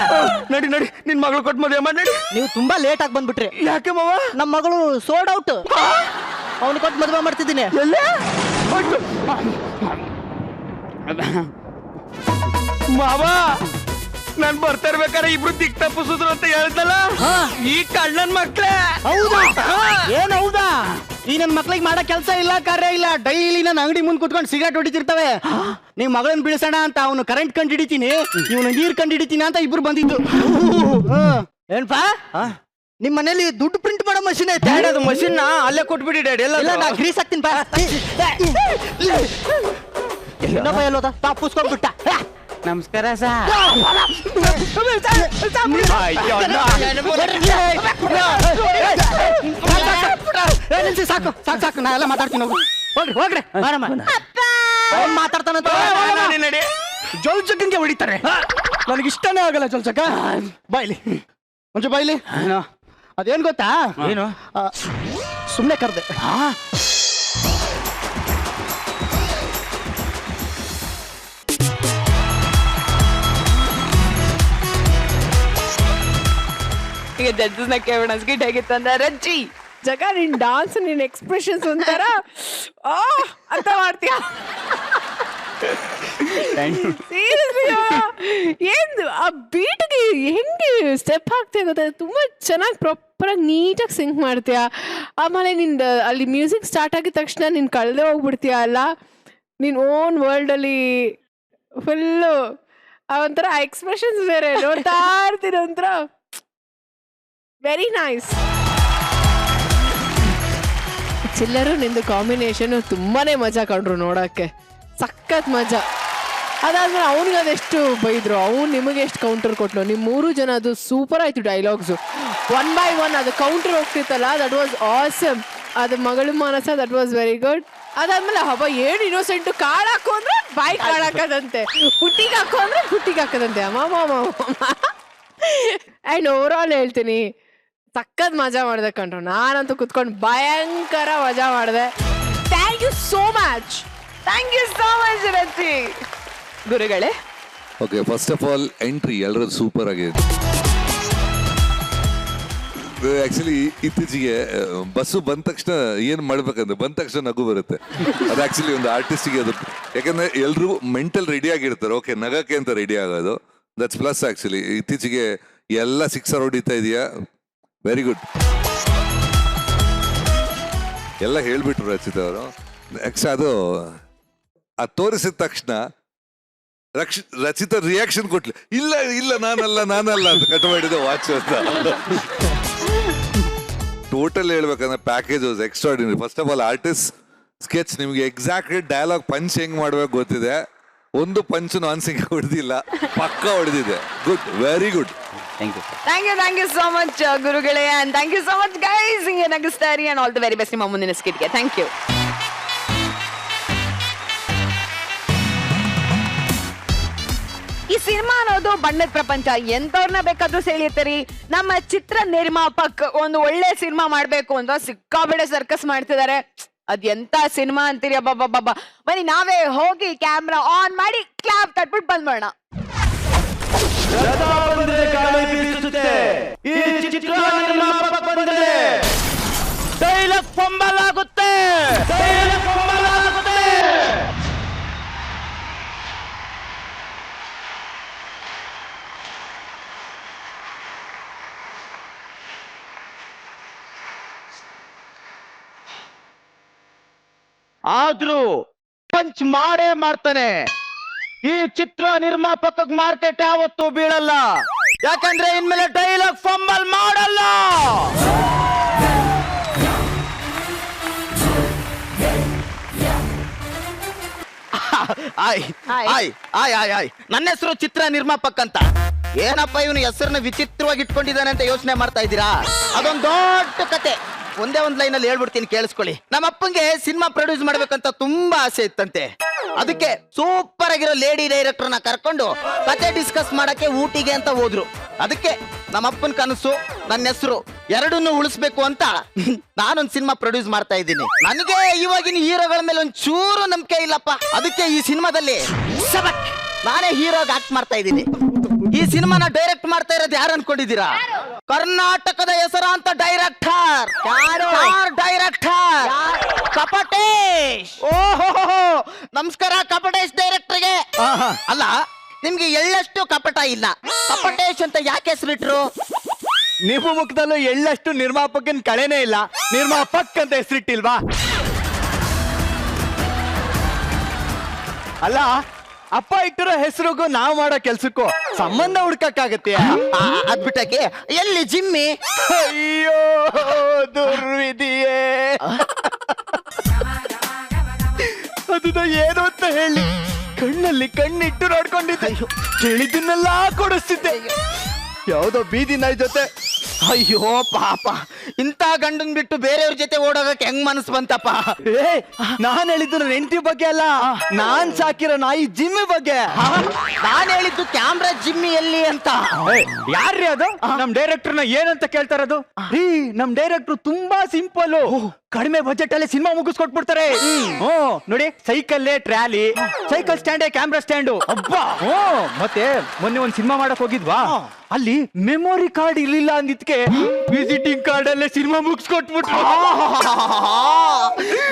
ನಡಿ ನಿನ್ ಮಗಳು ಕೊಟ್ಟು ಮದುವೆ ಮಾಡಿ ನಡಿ. ನೀವು ತುಂಬಾ ಲೇಟ್ ಆಗಿ ಬಂದ್ಬಿಟ್ರಿ. ಯಾಕೆ ಮಾವ? ನಮ್ಮ ಮಗಳು ಸೋಲ್ಡ್ ಔಟ್. ಅವನು ಕೊಟ್ಟು ಮದುವೆ ಮಾಡ್ತಿದ್ದೀನಿ. ಮಾವ ನಾನ್ ಬರ್ತಾ ಇರ್ಬೇಕಾರೆ ಇಬ್ರು ದಿಕ್ ತಪ್ಪಿಸಿದ್ರು ಅಂತ ಹೇಳ್ದಲ್ಲ, ಈ ಕಳ್ಳನ್ ಮಕ್ಳೇ. ಹೌದಾ? ಏನ್ ಹೌದಾ? ಈ ನನ್ ಮಕ್ಳಿಗೆ ಮಾಡೋ ಕೆಲಸ ಇಲ್ಲ, ಕಾರ್ಯ ಇಲ್ಲ. ಡೈಲಿ ನನ್ನ ಅಂಗಡಿ ಮುಂದೆ ಕುತ್ಕೊಂಡು ಸಿಗರೇಟ್ ಹೊಡಿತಿರ್ತವೆ. ನೀವ್ ಮಗಳನ್ನ ಬೀಳ್ಸೋಣ ಅಂತ ಅವನು ಕರೆಂಟ್ ಕಂಡು ಹಿಡಿತೀನಿ, ಇವನು ನೀರ್ ಕಂಡು ಹಿಡಿತೀನಿ ಅಂತ ಇಬ್ರು ಬಂದಿದ್ದು. ಏನ್ಪಾ ನಿಮ್ ಮನೇಲಿ ದುಡ್ಡು ಪ್ರಿಂಟ್ ಮಾಡೋ ಮಷಿನ್ ಐತೆ? ಅದು ಮಷಿನ್ ಅಲ್ಲೇ ಕೊಟ್ಬಿಡಿ ಡ್ಯಾಡಿ. ಎಲ್ಲ ನಾ ಗ್ರೀಸ್ ಹಾಕ್ತೀನಿ ಬಾ. ಇನ್ನೊಬ್ಬ ಎಲ್ಲೋದ? ತಪ್ಪಿಸ್ಕೊಂಡ್ಬಿಟ್ಟ. ನಮಸ್ಕಾರ ಸರ್. ಸಾಕು ಸಾಕು ಸಾಕು, ನಾ ಎಲ್ಲ ಮಾತಾಡ್ತೀನಿ. ಹೋಗ್ರಿ ಹೋಗ್ರಿ. ಮಾತಾಡ್ತಾನಂತ ಜೋಲ್ಚಕ್ಕಂಗೆ ಹೊಡಿತಾರೆ. ನನಗೆ ಇಷ್ಟನೇ ಆಗಲ್ಲ ಜೋಲ್ಚಕ್ಕ. ಬಾಯ್ಲಿ ಮುಂಚೆ ಬಾಯ್ಲಿ. ಅದೇನ್ ಗೊತ್ತಾ? ಏನು? ಸುಮ್ನೆ ಕರ್ದೆ. ಈಗ ಜಡ್ಜಸ್ನ ಕೇಳೋಣ, ಸ್ಕಿಟ್ ಹೇಗಿತ್ತು ಅಂತ. ರಜ್ಜಿ ಜಗ ನಿನ್ ಡಾನ್ಸ್, ನಿನ್ ಎಕ್ಸ್ಪ್ರೆಷನ್ಸ್ ಒಂಥರ ಅಂತ ಮಾಡ್ತೀಯ. ಏನು ಆ ಬೀಟ್ಗೆ ಹೆಂಗೆ ಸ್ಟೆಪ್ ಹಾಕ್ತೀಯ ಗೊತ್ತಾ? ತುಂಬಾ ಚೆನ್ನಾಗಿ ಪ್ರಾಪರ್ ಆಗಿ ನೀಟಾಗಿ ಸಿಂಕ್ ಮಾಡ್ತೀಯ. ಆಮೇಲೆ ನಿಂದ ಅಲ್ಲಿ ಮ್ಯೂಸಿಕ್ ಸ್ಟಾರ್ಟ್ ಆಗಿದ ತಕ್ಷಣ ನೀನ್ ಕಳೆದೇ ಹೋಗ್ಬಿಡ್ತೀಯ ಅಲ್ಲ, ನಿನ್ ಓನ್ ವರ್ಲ್ಡ್ ಅಲ್ಲಿ ಫುಲ್ಲು ಒಂಥರ ಎಕ್ಸ್ಪ್ರೆಷನ್ಸ್ ಬೇರೆ ನೋಡ್ತಾ ಇರ್ತೀನಿ. ಒಂಥರ ವೆರಿ ನೈಸ್. ಚಿಲ್ಲರು ನಿಂದು ಕಾಂಬಿನೇಷನ್ ತುಂಬಾನೇ ಮಜಾ ಕಂಡ್ರು ನೋಡಕ್ಕೆ, ಸಖತ್ ಮಜಾ. ಅದಾದ್ಮೇಲೆ ಅವನಿಗೆ ಅದೆಷ್ಟು ಬೈದ್ರು, ಅವ್ನು ನಿಮಗೆ ಎಷ್ಟು ಕೌಂಟರ್ ಕೊಟ್ಲು. ನಿಮ್ಮ 3 ಜನ ಅದು ಸೂಪರ್ ಆಯ್ತು ಡೈಲಾಗ್ಸು. 1 by 1 ಅದು ಕೌಂಟರ್ ಹೋಗ್ತಿತ್ತಲ್ಲ, ದಟ್ ವಾಸ್ ಆಸಮ್. ಅದು ಮಗಳು ಮಾನಸ, ದಟ್ ವಾಸ್ ವೆರಿ ಗುಡ್. ಅದಾದ್ಮೇಲೆ ಹಬ್ಬ ಏನು ಇನ್ನೋಸೆಂಟ್, ಕಾಳು ಹಾಕು ಅಂದ್ರೆ ಬಾಯಿ ಕಾಳು ಹಾಕೋದಂತೆ, ಪುಟ್ಟಿಗೆ ಹಾಕೋ ಅಂದ್ರೆ ಪುಟ್ಟಿಗೆ ಹಾಕೋದಂತೆ. ಅಮ್ಮ ಆ್ಯಂಡ್ ಓವರ್ ಆಲ್ ಹೇಳ್ತೀನಿ, ಸಖತ್ ಮಜಾ ಮಾಡಿದೆ ಕಣ್ರು. ನಾನಂತೂ ಕುತ್ಕೊಂಡು ಭಯಂಕರ ಮಜಾ ಮಾಡಿದೆ. Thank you so much. Thank you so much Rajji. ಗುರುಗಳೇ, okay, first of all entry ಎಲ್ಲರದ್ದು ಸೂಪರ್ ಆಗಿದೆ. ಆಕ್ಚುಲಿ ಇತ್ತೀಚೆಗೆ ಬಸ್ಸು ಬಂದ ತಕ್ಷಣ ಏನು ಮಾಡ್ಬೇಕಂದ್ರೆ ಬಂದ ತಕ್ಷಣ ನಗು ಬರುತ್ತೆ. ಅದು ಆಕ್ಚುಲಿ ಒಂದು ಆರ್ಟಿಸ್ಟಿಗೆ ಅದು, ಯಾಕಂದ್ರೆ ಎಲ್ರು ಮೆಂಟಲ್ ರೆಡಿ ಆಗಿರ್ತಾರೆ. ಓಕೆ, ನಗಕ್ಕೆ ಅಂತ ರೆಡಿ ಆಗೋದು, ದಟ್ಸ್ ಪ್ಲಸ್. ಆಕ್ಚುಲಿ ಇತ್ತೀಚೆಗೆ ಎಲ್ಲ 6 ಹೊಡಿತಾ ಇದೆಯಾ, ವೆರಿ ಗುಡ್. ಎಲ್ಲ ಹೇಳ್ಬಿಟ್ರು ರಚಿತಾ ಅವರು. ನೆಕ್ಸ್ಟ್ ಅದು ತೋರಿಸಿದ ತಕ್ಷಣ ರಚಿತಾ ರಿಯಾಕ್ಷನ್ ಕೊಟ್ಲಿ, ಇಲ್ಲ ಇಲ್ಲ ನಾನಲ್ಲ ಅಂತ ಕಟ್ ಮಾಡಿದ ವಾಚ್ ಅಂತ. ಟೋಟಲ್ ಹೇಳ್ಬೇಕಂದ್ರೆ package was extraordinary. First of all artist sketch, ನಿಮ್ಗೆ ಎಕ್ಸಾಕ್ಟ್ಲಿ ಡೈಲಾಗ್ ಪಂಚ್ ಹೆಂಗ್ ಮಾಡ್ಬೇಕು ಗೊತ್ತಿದೆ. ಒಂದು ಪಂಚ್ ನಾನ್ಸಿಂಗ್ ಹೊಡೆದಿಲ್ಲ, ಪಕ್ಕ ಹೊಡೆದಿದೆ. Good, very good. Thank you so much ಗುರುಗಳೇ, and thank you so much guys. ಹಿಂಗೆ ನಗಿಸ್ತಾ ಇರಿ and all the very best ನಿಮ್ಮ ಮುಂದಿನ ಸ್ಕಿಟ್ಗೆ. Thank you. ಈ ಸಿನಿಮಾ ಅನ್ನೋದು ಬಣ್ಣದ ಪ್ರಪಂಚ, ಎಂತವ್ರನ್ನ ಬೇಕಾದ್ರೂ ಸೆಳಿಯುತ್ತೀರಿ. ನಮ್ಮ ಚಿತ್ರ ನಿರ್ಮಾಪಕ್ ಒಂದು ಒಳ್ಳೆ ಸಿನಿಮಾ ಮಾಡ್ಬೇಕು ಅಂತ ಸಿಕ್ಕಾಬೆಳೆ ಸರ್ಕಸ್ ಮಾಡ್ತಿದ್ದಾರೆ. ಅದ್ ಎಂತ ಸಿನಿಮಾ ಅಂತೀರಿ, ಅಬ್ಬಬ್ಬಬ್ಬ. ಬನ್ನಿ ನಾವೇ ಹೋಗಿ ಕ್ಯಾಮ್ರಾ ಆನ್ ಮಾಡಿ ಕ್ಲಾಪ್ ತಟ್ಬಿಟ್ಟು ಬಂದ್ ಮಾಡೋಣ. ಆದ್ರೂ ಪಂಚ್ ಮಾಡೇ ಮಾಡ್ತಾನೆ. ಈ ಚಿತ್ರ ನಿರ್ಮಾಪಕ ಮಾರ್ಕೆಟ್ ಯಾವತ್ತೂ ಬೀಳಲ್ಲ, ಯಾಕಂದ್ರೆ ಇನ್ಮೇಲೆ ಡೈಲಾಗ್ ಫಂಬಲ್ ಮಾಡಲ್ಲ. ನನ್ನ ಹೆಸರು ಚಿತ್ರ ನಿರ್ಮಾಪಕ ಅಂತ. ಏನಪ್ಪ ಇವನು ಹೆಸರನ್ನ ವಿಚಿತ್ರವಾಗಿ ಇಟ್ಕೊಂಡಿದ್ದಾನೆ ಅಂತ ಯೋಚನೆ ಮಾಡ್ತಾ ಇದ್ದೀರಾ? ಅದೊಂದು ದೊಡ್ಡ ಕತೆ. ಒಂದೇ ಒಂದ್ ಲೈನ್ ಅಲ್ಲಿ ಹೇಳ್ಬಿಡ್ತೀನಿ, ಕೇಳಿಸ್ಕೊಳ್ಳಿ. ನಮ್ಮ ಅಪ್ಪಂಗೆ ಸಿನಿಮಾ ಪ್ರೊಡ್ಯೂಸ್ ಮಾಡ್ಬೇಕಂತ ತುಂಬಾ ಆಸೆ ಇತ್ತಂತೆ. ಅದಕ್ಕೆ ಸೂಪರ್ ಆಗಿರೋ ಲೇಡಿ ಡೈರೆಕ್ಟರ್ನ ಕರ್ಕೊಂಡು ಕತೆ ಡಿಸ್ಕಸ್ ಮಾಡಕ್ಕೆ ಊಟಿಗೆ ಅಂತ ಹೋದ್ರು. ಅದಕ್ಕೆ ನಮ್ಮ ಅಪ್ಪನ ಕನಸು, ನನ್ನ ಹೆಸರು ಎರಡನ್ನೂ ಉಳಿಸ್ಬೇಕು ಅಂತ ನಾನೊಂದ್ ಸಿನಿಮಾ ಪ್ರೊಡ್ಯೂಸ್ ಮಾಡ್ತಾ ಇದ್ದೀನಿ. ನನಗೆ ಇವಾಗಿನ ಹೀರೋಗಳ ಮೇಲೆ ಒಂದ್ ಚೂರು ನಂಬಿಕೆ ಇಲ್ಲಪ್ಪ. ಅದಕ್ಕೆ ಈ ಸಿನಿಮಾದಲ್ಲಿ ನಾನೇ ಹೀರೋಗೆ ಆಕ್ಟ್ ಮಾಡ್ತಾ ಇದ್ದೀನಿ. ಈ ಸಿನಿಮಾನ ಡೈರೆಕ್ಟ್ ಮಾಡ್ತಾ ಇರೋದು ಯಾರು ಅನ್ಕೊಂಡಿದ್ದೀರಾ? ಕರ್ನಾಟಕದ ಹೆಸರಾಂತ ಡೈರೆಕ್ಟರ್. ಡೈರೆಕ್ಟರ್ ಕಪಟೇಶ್. ಓಹೋ, ನಮಸ್ಕಾರ ಕಪಟೇಶ್ ಡೈರೆಕ್ಟರ್ಗೆ. ಅಲ್ಲ, ನಿಮ್ಗೆ ಎಳ್ಳಷ್ಟು ಕಪಟ ಇಲ್ಲ, ಕಪಟೇಶ್ ಅಂತ ಯಾಕೆ ಹೆಸರಿಟ್ರು? ನಿಮ್ಮ ಮುಖದಲ್ಲೂ ಎಳ್ಳಷ್ಟು ನಿರ್ಮಾಪಕನ್ ಕಳೆನೇ ಇಲ್ಲ, ನಿರ್ಮಾಪಕ್ ಅಂತ ಹೆಸರಿಟ್ಟಿಲ್ವಾ? ಅಲ್ಲ, ಅಪ್ಪ ಇಟ್ಟಿರೋ ಹೆಸರಿಗೂ ನಾವ್ ಮಾಡೋ ಕೆಲ್ಸಕ್ಕೂ ಸಂಬಂಧ ಹುಡ್ಕಕ್ಕಾಗತ್ತೆ? ಅದ್ಬಿಟ್ಟಕ್ಕೆ ಎಲ್ಲಿ ಜಿಮ್ಮಿ? ಅಯ್ಯೋ ದುರ್ವಿಧಿಯೇ, ಅದನ್ನ ಏನು ಅಂತ ಹೇಳಿ ಕಣ್ಣಲ್ಲಿ ಕಣ್ಣಿಟ್ಟು ನೋಡ್ಕೊಂಡಿದ್ದೆ. ಕೇಳಿದ್ದನ್ನೆಲ್ಲ ಕೊಡಿಸ್ತಿದ್ದೆ. ಯಾವ್ದೋ ಬೀದಿ ನಾಯಿ ಜೊತೆ. ಅಯ್ಯೋ ಪಾಪ, ಇಂಥ ಗಂಡನ್ ಬಿಟ್ಟು ಬೇರೆಯವ್ರ ಜೊತೆ ಓಡೋಗಕ್ಕೆ ಹೆಂಗ್ ಮನಸ್ಸು ಬಂತಪ್ಪ? ನಾನ್ ಹೇಳಿದ್ದು ನನ್ನ ಹೆಂಡತಿ ಬಗ್ಗೆ ಅಲ್ಲ, ನಾನ್ ಸಾಕಿರೋ ನಾಯಿ ಜಿಮ್ಮಿ ಬಗ್ಗೆ. ನಾನ್ ಹೇಳಿದ್ದು ಕ್ಯಾಮ್ರಾ ಜಿಮ್ಮಿ ಎಲ್ಲಿ ಅಂತ. ಯಾರ್ರೀ ಅದು? ನಮ್ ಡೈರೆಕ್ಟರ್ ನ ಏನಂತ ಕೇಳ್ತಾರದು? ರೀ, ನಮ್ ಡೈರೆಕ್ಟರ್ ತುಂಬಾ ಸಿಂಪಲ್, ಕಡಿಮೆ ಬಜೆಟ್ ಅಲ್ಲಿ ಸಿನಿಮಾ ಮುಗಿಸ್ಕೊಟ್ಬಿಡ್ತಾರೆ. ನೋಡಿ, ಸೈಕಲ್ಲೇ ಟ್ರಾಲಿ, ಸೈಕಲ್ ಸ್ಟ್ಯಾಂಡೇ ಕ್ಯಾಮ್ರಾ ಸ್ಟ್ಯಾಂಡು. ಅಬ್ಬಾ, ಮತ್ತೆ ಮೊನ್ನೆ ಒಂದ್ ಸಿನಿಮಾ ಮಾಡಕ್ ಹೋಗಿದ್ವಾ, ಅಲ್ಲಿ ಮೆಮೊರಿ ಕಾರ್ಡ್ ಇರ್ಲಿಲ್ಲ ಅಂದಿದ್ಕೆ ವಿಸಿಟಿಂಗ್ ಕಾರ್ಡ್ ಅಲ್ಲೇ ಸಿನಿಮಾ ಮುಗಿಸ್ಕೊಟ್ಬಿಟ್ರು.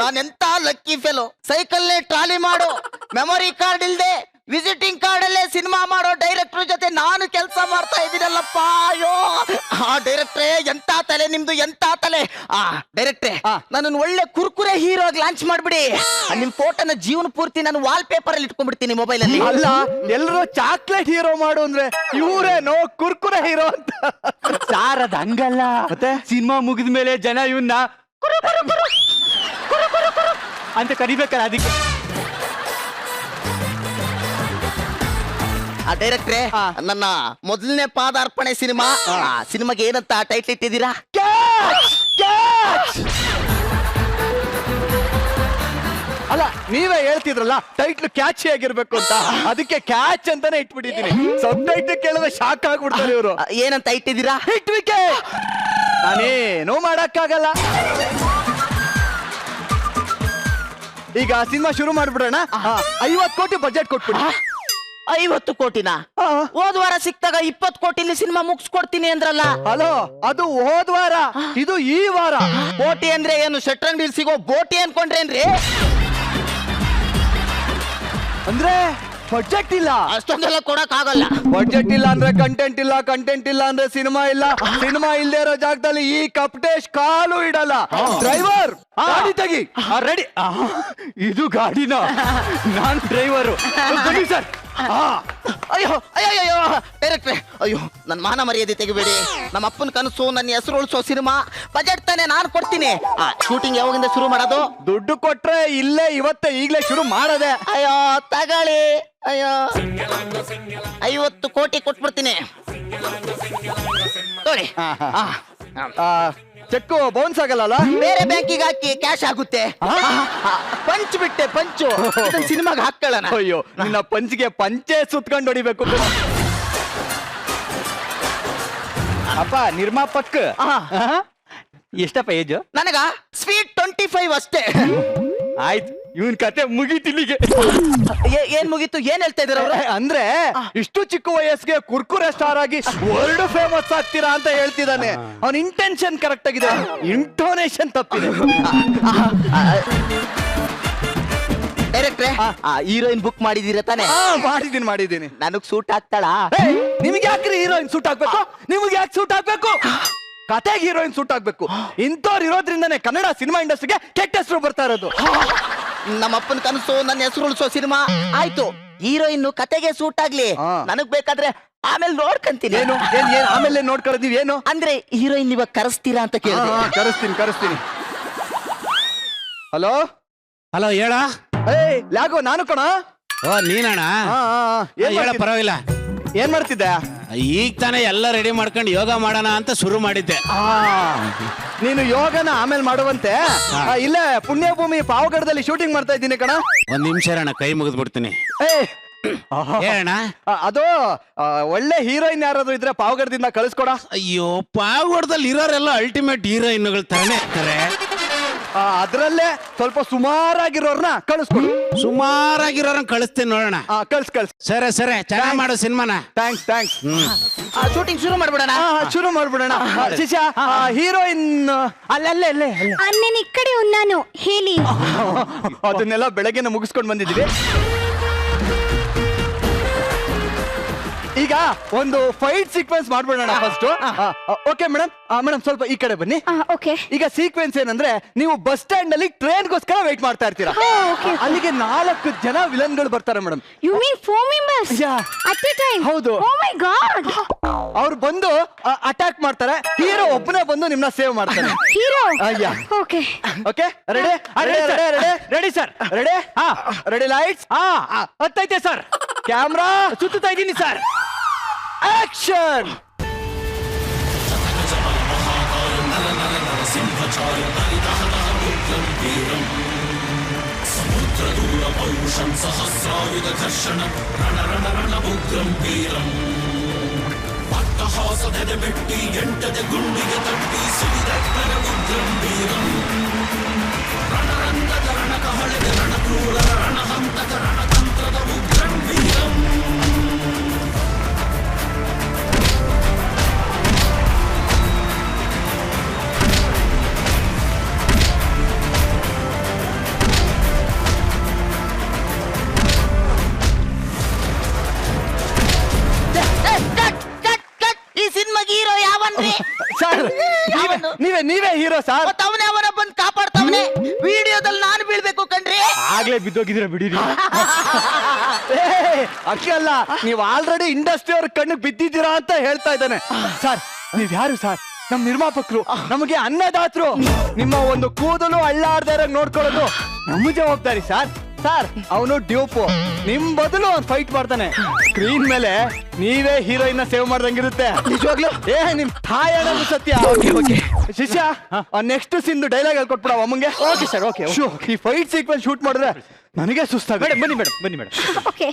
ನಾನೆಂತ ಲಕ್ಕಿ ಫೆಲೋ. ಸೈಕಲ್ನೇ ಟ್ರಾಲಿ ಮಾಡು, ಮೆಮೊರಿ ಕಾರ್ಡ್ ಇಲ್ದೆ ವಿಸಿಟಿಂಗ್ ಕಾರ್ಡ್ ಅಲ್ಲೇ ಸಿನಿಮಾ ಮಾಡೋ ಡೈರೆಕ್ಟರ್ ಜೊತೆ ನಾನು ಕೆಲಸ ಮಾಡ್ತಾ ಇದ್ದೀನಲ್ಲಪ್ಪ. ಅಯ್ಯೋ ಡೈರೆಕ್ಟ್ರೇ, ಎಂತ ತಲೆ ನಿಮ್ದು, ಎಂತ ತಲೆ. ಡೈರೆಕ್ಟ್ರೇ, ನಾನು ಒಳ್ಳೆ ಕುರ್ಕುರೆ ಹೀರೋ ಲಾಂಚ್ ಮಾಡ್ಬಿಡಿ. ನಿಮ್ ಫೋಟೋನ ಜೀವನ ಪೂರ್ತಿ ನಾನು ವಾಲ್ ಪೇಪರ್ ಅಲ್ಲಿ ಇಟ್ಕೊಂಡ್ಬಿಡ್ತೀನಿ ಮೊಬೈಲ್ ಅಲ್ಲಿ. ಅಲ್ಲ, ಎಲ್ಲರೂ ಚಾಕ್ಲೇಟ್ ಹೀರೋ ಮಾಡು ಅಂದ್ರೆ ಇವರೇನೋ ಕುರ್ಕುರೆ ಹೀರೋ ಅಂತ. ಸಾರ್, ಅದ್ ಹಂಗಲ್ಲ. ಮತ್ತೆ ಸಿನಿಮಾ ಮುಗಿದ ಮೇಲೆ ಜನ ಇವನ್ನ ಅಂತ ಕರಿಬೇಕಲ್ಲ, ಅದಕ್ಕೆ. ಡೈರೆಕ್ಟ್ರೇ, ನನ್ನ ಮೊದಲನೇ ಪಾದಾರ್ಪಣೆ ಸಿನಿಮಾಗೆ ಏನಂತ ಟೈಟ್ಲ್ ಇಟ್ಟಿದ್ದೀರಾ? ಅಲ್ಲ, ನೀವೇ ಹೇಳ್ತಿದ್ರಲ್ಲ ಟೈಟ್ಲ್ ಕ್ಯಾಚಿ ಆಗಿರ್ಬೇಕು ಅಂತ, ಅದಕ್ಕೆ ಕ್ಯಾಚ್ ಅಂತಾನೆ ಇಟ್ಬಿಟ್ಟಿದ್ದೀನಿ. ಸಬ್ ಟೈಟ್ಲ್ ಕೇಳಿದ್ರೆ ಶಾಕ್ ಆಗ್ಬಿಡ್ತಾರೆ ಇವರು. ಏನಂತ ಇಟ್ಟಿದ್ದೀರಾ? Hit wicket. ನಾನೇನೋ ಮಾಡಕ್ಕಾಗಲ್ಲ. ಈಗ ಸಿನಿಮಾ ಶುರು ಮಾಡ್ಬಿಡೋಣ. 50 ಕೋಟಿ ಬಜೆಟ್ ಕೊಟ್ಬಿಡಿ. 50 ಕೋಟಿನ? ಹೋದ ವಾರ ಸಿಕ್ತಾಗ 20 ಕೋಟಿಲಿ ಸಿನಿಮಾ ಮುಗಿಸ್ಕೊಡ್ತೀನಿ ಅಂದ್ರಲ್ಲ. ಹಲೋ, ಅದು ಹೋದ ವಾರ, ಇದು ಈ ವಾರ. ಕೋಟಿ ಅಂದ್ರೆ ಏನು, ಶೆಟ್ರಂಗಡಿ ಸಿಗೋ ಬೋಟಿ ಅನ್ಕೊಂಡ್ರೇನ್ರಿ? ಅಂದ್ರೆ ಬಡ್ಜೆಟ್ ಇಲ್ಲ. ಅಷ್ಟೊಂದೆಲ್ಲ ಕೊಡಕ್ ಆಗಲ್ಲ. ಬಡ್ಜೆಟ್ ಇಲ್ಲ ಅಂದ್ರೆ ಕಂಟೆಂಟ್ ಇಲ್ಲ, ಕಂಟೆಂಟ್ ಇಲ್ಲ ಅಂದ್ರೆ ಸಿನಿಮಾ ಇಲ್ಲ, ಸಿನಿಮಾ ಇಲ್ದೇ ಇರೋ ಜಾಗದಲ್ಲಿ ಈ ಕಪಟೇಶ್ ಕಾಲು ಇಡಲ್ಲ. ಡ್ರೈವರ್ ಗಾಡಿ ತೆಗಿ. ರೆಡಿ. ಇದು ಗಾಡಿನ, ನಾನ್ ಡ್ರೈವರು. ಬನ್ನಿ ಸರ್. ಅಯ್ಯೋ ಅಯ್ಯೋ ಅಯ್ಯೋ ಡೈರೆಕ್ಟ್ರೆ, ಅಯ್ಯೋ ನನ್ನ ಮಾನ ಮರ್ಯಾದೆ ತೆಗಿಬೇಡಿ. ನಮ್ಮ ಅಪ್ಪನ ಕನಸು ನನ್ನ ಹೆಸರು ಉಳಿಸೋ ಸಿನಿಮಾ. ಬಜೆಟ್ ತಾನೆ ನಾನು ಕೊಡ್ತೀನಿ. ಶೂಟಿಂಗ್ ಯಾವಾಗಿಂದ ಶುರು ಮಾಡೋದು? ದುಡ್ಡು ಕೊಟ್ರೆ ಇಲ್ಲೇ ಇವತ್ತೇ ಈಗ್ಲೇ ಶುರು ಮಾಡದೆ. ಅಯ್ಯೋ ತಗೊಳ್ಳಿ. ಅಯ್ಯೋ 50 ಕೋಟಿ ಕೊಟ್ಬಿಡ್ತೀನಿ ನೋಡಿ. ಚೆಕ್ಕು ಬೌನ್ಸ್ ಆಗಲ್ಲ. ಬೇರೆ ಬ್ಯಾಂಕಿಗೆ ಹಾಕಿ ಕ್ಯಾಶ್ ಆಗುತ್ತೆ. ಪಂಚ್ ಬಿಟ್ಟೆ, ಪಂಚು ಸಿನಿಮಾಗೆ ಹಾಕೊಳ್ಳೋಣ. ಅಯ್ಯೋ ನಿನ್ನ ಪಂಚಿಗೆ ಪಂಚೆ ಸುತ್ಕೊಂಡು ಹೊಡಿಬೇಕು. ಅಪ್ಪ ನಿರ್ಮಾಪಕ್ ಎಷ್ಟಪ್ಪ ಏಜ್? ನನಗ ಸ್ವೀಟ್ 25 ಅಷ್ಟೇ. ಆಯ್ತು, ಇವನ್ ಕತೆ ಮುಗೀತಿಲ್ಲಿಗೆ. ಏನ್ ಮುಗೀತು? ಏನ್ ಹೇಳ್ತಾ ಇದ್ರ ಅವ್ರ? ಅಂದ್ರೆ ಇಷ್ಟು ಚಿಕ್ಕ ವಯಸ್ಸಿಗೆ ಕುರ್ಕುರೆ ಸ್ಟಾರ್ ಆಗಿ ವರ್ಲ್ಡ್ ಫೇಮಸ್ ಆಗ್ತೀರಾ ಅಂತ ಹೇಳ್ತಿದ್ದಾನೆ. ಅವನ ಇಂಟೆನ್ಷನ್ ಕರೆಕ್ಟ್ ಆಗಿದೆ, ಇಂಟೋನೇಷನ್ ತಪ್ಪಿದೆ. ಡೈರೆಕ್ಟ್ರೆ, ಹೀರೋಯಿನ್ ಬುಕ್ ಮಾಡಿದೀರ ತಾನೆ? ಮಾಡಿದ್ದೀನಿ. ನನಗ್ ಸೂಟ್ ಆಗ್ತಾಳ? ನಿಮ್ಗೆ ಯಾಕ್ರಿ ಹೀರೋಯಿನ್ ಸೂಟ್ ಆಗ್ಬೇಕು? ನಿಮ್ಗೆ ಯಾಕೆ ಸೂಟ್ ಆಗ್ಬೇಕು? ಕತೆಗೆ ಹೀರೋಯಿನ್ ಸೂಟ್ ಆಗ್ಬೇಕು. ಇಂಥವ್ರು ಇರೋದ್ರಿಂದಾನೆ ಕನ್ನಡ ಸಿನಿಮಾ ಇಂಡಸ್ಟ್ರಿಗೆ ಕೆಟ್ಟ ಹೆಸರು ಬರ್ತಾ ಇರೋದು. ನಮ್ಮ ಅಪ್ಪನ ಕನಸು ನನ್ನ ಹೆಸರು ಉಳಿಸೋ ಸಿನಿಮಾ ಆಯ್ತು. ಹೀರೋಯಿನ್ ಕತೆಗೆ ಸೂಟ್ ಆಗ್ಲಿ, ನನಗ್ ಬೇಕಾದ್ರೆ ಆಮೇಲೆ ನೋಡ್ಕಂತೀನಿ. ಏನು ಆಮೇಲೆ ನೋಡ್ಕೊಳ್ಳೋದು? ನೀವೇನು ಅಂದ್ರೆ ಹೀರೋಯಿನ್ ಇವಾಗ ಕರೆಸ್ತೀರಾ ಅಂತ ಕೇಳಿದೆ. ಕರೆಸ್ತೀನಿ. ಹಲೋ ಹಲೋ, ಹೇಳ. ಲ್ಯಾಗೋ ನಾನು ಕಣ. ಓ ನೀನಣ್ಣ? ಹೇಳ, ಪರವಾಗಿಲ್ಲ. ಏನ್ ಮಾಡ್ತಿದ್ದೆ? ಈಗ ತಾನೇ ಎಲ್ಲ ರೆಡಿ ಮಾಡ್ಕೊಂಡು ಯೋಗ ಮಾಡೋಣ ಅಂತ ಶುರು ಮಾಡಿದ್ದೆ. ನೀನು ಯೋಗನ ಆಮೇಲೆ ಮಾಡುವಂತೆ. ಇಲ್ಲೇ ಪುಣ್ಯಭೂಮಿ ಪಾವಗಡದಲ್ಲಿ ಶೂಟಿಂಗ್ ಮಾಡ್ತಾ ಇದ್ದೀನಿ ಕಣ. ಒಂದ್ ನಿಮಿಷ ಅಣ್ಣ, ಕೈ ಮುಗಿದ್ಬಿಡ್ತೀನಿ. ಹೇಳಣ್ಣ. ಅದು ಒಳ್ಳೆ ಹೀರೋಯಿನ್ ಯಾರಾದ್ರೂ ಇದ್ರೆ ಪಾವಗಡದಿಂದ ಕಳಿಸ್ಕೊಡ. ಅಯ್ಯೋ, ಪಾವಗಡದಲ್ಲಿ ಇರೋರೆಲ್ಲ ಅಲ್ಟಿಮೇಟ್ ಹೀರೋಯಿನ್ಗಳು ತರನೇ ಇರ್ತಾರೆ. ಅದ್ರಲ್ಲೇ ಸ್ವಲ್ಪ ಸುಮಾರಾಗಿರೋರ್ನ ಕಳಿಸ್ಕೊಡು. ಸುಮಾರಾಗಿರೋರನ್ನ ಕಳಿಸ್ತೇನೆ, ನೋಡೋಣ. ಕಳ್ಸ್. ಸರಿ ಚೆನ್ನಾಗಿ ಮಾಡೋ ಸಿನಿಮಾನ. ಥ್ಯಾಂಕ್ಸ್. ಶೂಟಿಂಗ್ ಶುರು ಮಾಡ್ಬಿಡೋಣ. ಶಿಷ್ಯ, ಹೀರೋಯಿನ್ ಅಲ್ಲೇ నేను ఇక్కడే ఉన్నాను ಹೇಳಿ. ಅದನ್ನೆಲ್ಲ ಬೆಳಗ್ಗೆನ ಮುಗಿಸ್ಕೊಂಡು ಬಂದಿದ್ದೀವಿ. ಈಗ ಒಂದು ಫೈಟ್ ಸೀಕ್ವೆನ್ಸ್ ಮಾಡ್ಬಿಡೋಣ ಫಸ್ಟ್. Okay madam? ಮೇಡಮ್ ಸ್ವಲ್ಪ ಈ ಕಡೆ ಬನ್ನಿ. ಓಕೆ. ಈಗ ಸೀಕ್ವೆನ್ಸ್ ಏನಂದ್ರೆ, ನೀವು ಬಸ್ ಸ್ಟ್ಯಾಂಡ್ ಅಲ್ಲಿ ಟ್ರೈನ್ಗೋಸ್ಕರ ವೇಟ್ ಮಾಡ್ತಾ ಇರ್ತೀರಾ. ಅಲ್ಲಿಗೆ 4 ಜನ ವಿಲನ್ಗಳು ಬರ್ತಾರೆ madam. You mean 4 members at a time? ಹೌದು. Oh my god. ಅವ್ರು ಬಂದು ಅಟ್ಯಾಕ್ ಮಾಡ್ತಾರೆ. ಹೀರೋ ಒಬ್ಬನೇ ಬಂದು ನಿಮ್ನ ಸೇವ್ ಮಾಡ್ತಾನೆ. Hero? Okay. Ready sir? Ready lights? ಹತ್ತೈತೆ ಸರ್. ಕ್ಯಾಮ್ರಾ ಸುತ್ತಾ ಇದ್ದೀನಿ ಸರ್. ಆಕ್ಷನ್. ಈ ಸಿನಿಮಾಗೆ ಹೀರೋ ಯಾವನ್ರಿ? ಸರ್ ನೀವೇ ಹೀರೋ ಸರ್. ಅವನೇ ಅವನ ಬಂದು ಕಾಪಾಡ್ತಾವನೆ. ವಿಡಿಯೋದಲ್ಲಿ ನಾನು ಬೀಳ್ಬೇಕು ಕಣ್ರಿ. ಆಗ್ಲೇ ಬಿದ್ದೋಗಿದ್ದೀರಾ ಬಿಡಿರಿ. ಅಕ್ಕಲ್ಲ, ನೀವು ಆಲ್ರೆಡಿ ಇಂಡಸ್ಟ್ರಿ ಅವ್ರ ಕಣ್ಣಿಗೆ ಬಿದ್ದಿದ್ದೀರಾ ಅಂತ ಹೇಳ್ತಾ ಇದ್ದಾನೆ. ಸರ್ ನೀವ್ ಯಾರು ಸರ್? ನಮ್ ನಿರ್ಮಾಪಕರು, ನಮಗೆ ಅನ್ನದಾತರು. ನಿಮ್ಮ ಒಂದು ಕೂದಲು ಅಳ್ಳಾಡ್ದಾರ ನೋಡ್ಕೊಳ್ಳೋದು ನಮ್ಮ ಜವಾಬ್ದಾರಿ ಸರ್. ಅವನು ಡ್ಯೂಪು, ನಿಮ್ ಬದಲು ಅವ್ನು ಫೈಟ್ ಮಾಡ್ತಾನೆ. ಸ್ಕ್ರೀನ್ ಮೇಲೆ ನೀವೇ ಹೀರೋಯಿನ್ ಸೇವ್ ಮಾಡ್ದಂಗಿರುತ್ತೆ. ನಿಜವಾಗ್ಲೂ ನಿಮ್ ತಾಯಿ ಅನ್ನೋದು ಸತ್ಯ. ಶಿಷ್ಯ, ನೆಕ್ಸ್ಟ್ ಸಿಂದು ಡೈಲಾಗ್ ಹೇಳ್ಕೊಟ್ಬಿಡ ಅಮ್ಮಂಗೆ. Okay sir. ಓಕೆ. ಈ ಫೈಟ್ ಸೀಕ್ವೆನ್ಸ್ ಶೂಟ್ ಮಾಡಿದ್ರೆ ನನಗೆ ಸುಸ್ತಾಗ. ಬನ್ನಿ ಮೇಡಮ್. ಓಕೆ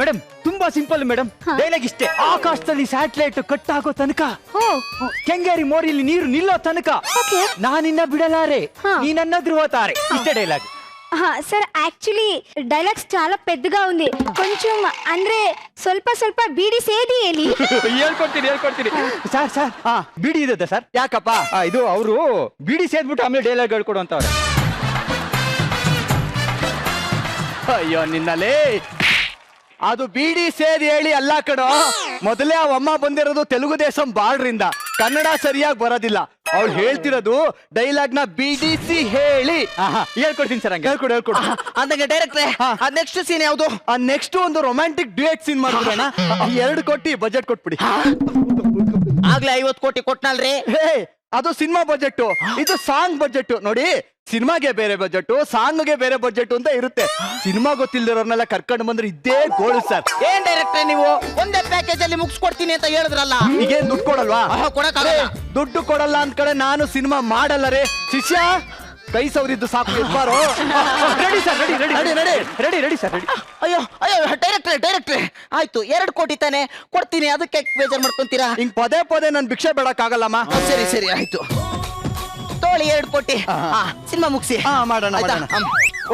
ಮೇಡಮ್, ತುಂಬಾ ಸಿಂಪಲ್ ಮೇಡಮ್. ಡೈಲಾಗ್ ಇಷ್ಟೇ: ಆಕಾಶದಲ್ಲಿ ಸ್ಯಾಟಲೈಟ್ ಕಟ್ ಆಗೋ ತನಕ, ಕೆಂಗೇರಿ ಮೋರಿಯಲ್ಲಿ ನೀರು ನಿಲ್ಲೋ ತನಕ ನಾನಿನ್ನ ಬಿಡಲಾರೆ, ನೀನನ್ನ ಧ್ರುವತಾರೆ. ಇಷ್ಟೇ ಡೈಲಾಗ್. సార్ యాక్చువల్లీ డైలాగ్స్ చాలా పెద్దగా ఉంది, కొంచెం ಅಂದ್ರೆ ಸ್ವಲ್ಪ ಸ್ವಲ್ಪ ಬೀಡಿ ಸೇದಿ ಹೇಳಿ. ಹೇಳ್ಕೊಡ್ತೀನಿ ಸರ್. ಬೀಡಿ ಇದೆ ಸರ್. ಯಾಕಪ್ಪ? ಇದು ಅವರು ಬೀಡಿ ಸೇದ್ಬಿಟ್ಟು ಆಮೇಲೆ ಡೈಲಾಗ್ ಹೇಳ್ಕೊಡು ಅಂತವ್ರೆ. ಅಯ್ಯೋ ನಿನ್ನಲೇ ಅದು ಬಿಡಿ ಸೇರಿ ಹೇಳಿ ಅಲ್ಲ ಕಣೋ. ಮೊದಲೇ ಆ ಅಮ್ಮ ಬಂದಿರೋದು ತೆಲುಗು ದೇಶಂ ಬಾರ್ಡ್ರಿಂದ, ಕನ್ನಡ ಸರಿಯಾಗಿ ಬರೋದಿಲ್ಲ. ಅವ್ಳು ಹೇಳ್ತಿರೋದು ಡೈಲಾಗ್ ನ ಬಿಡಿಸಿ ಹೇಳಿ. ಹೇಳ್ಕೊಡ್ತೀನಿ ಸರ್, ಹೇಳ್ಕೊಡು. ಅಂದಂಗೆ ಡೈರೆಕ್ಟ್ರೆ ನೆಕ್ಸ್ಟ್ ಸೀನ್ ಯಾವುದು? ನೆಕ್ಸ್ಟ್ ಒಂದು ರೊಮ್ಯಾಂಟಿಕ್ ಡ್ಯೂಯೆಟ್ ಸೀನ್ ಮಾಡ್ಬಿಡೋಣ. 2 ಕೋಟಿ ಬಜೆಟ್ ಕೊಟ್ಬಿಡಿ. ಆಗ್ಲೇ 50 ಕೋಟಿ ಕೊಟ್ನಲ್ರಿ. ಹೇ, ಅದು ಸಿನಿಮಾ ಬಜೆಟ್, ಇದು ಸಾಂಗ್ ಬಜೆಟ್. ನೋಡಿ, ಸಿನಿಮಾಗೆ ಬೇರೆ ಬಜೆಟ್, ಸಾಂಗ್ಗೆ ಬೇರೆ ಬಜೆಟ್ ಅಂತ ಇರುತ್ತೆ. ಸಿನಿಮಾ ಗೊತ್ತಿಲ್ದಿರೋರ್ನೆಲ್ಲ ಕರ್ಕೊಂಡು ಬಂದ್ರೆ ಇದೇ ಗೋಳು ಸರ್. ಏನ್ ಡೈರೆಕ್ಟ್ರೆ ನೀವು ಒಂದೇ ಪ್ಯಾಕೇಜ್ ಅಲ್ಲಿ ಮುಗಿಸ್ಕೊಡ್ತೀನಿ ಅಂತ ಹೇಳಿದ್ರಲ್ಲ, ಈಗೇನ್ ದುಡ್ಡು ಕೊಡಲ್ವಾ? ಕೊಡಕ್ಕಾಗಲ್ಲ. ದುಡ್ಡು ಕೊಡಲ್ಲ ಅಂದ್ ಕಡೆ ನಾನು ಸಿನಿಮಾ ಮಾಡಲ್ಲ ರೇ ಶಿಷ್ಯ. ಕೈ ಸೌರಿದ್ದು ಸಾಕು, ಎಸ್ಬಾರೋ. Ready sir, ready sir. ಅಯ್ಯೋ ಡೈರೆಕ್ಟ್ರೆ ಆಯ್ತು, 2 ಕೋಟಿ ತಾನೆ ಕೊಡ್ತೀನಿ, ಅದಕ್ಕೆ ಬೇಜಾರ್ ಮಾಡ್ಕೊಂತೀರಾ? ಹಿಂಗ್ ಪದೇ ನನ್ ಭಿಕ್ಷೆ ಬೇಡಕ್ಕಾಗಲ್ಲಮ್ಮ. ಸರಿ ಆಯ್ತು, ತೋಳಿ 2 ಕೋಟಿ. ಸಿನಿಮಾ ಮುಗಿಸಿ ಮಾಡೋಣ.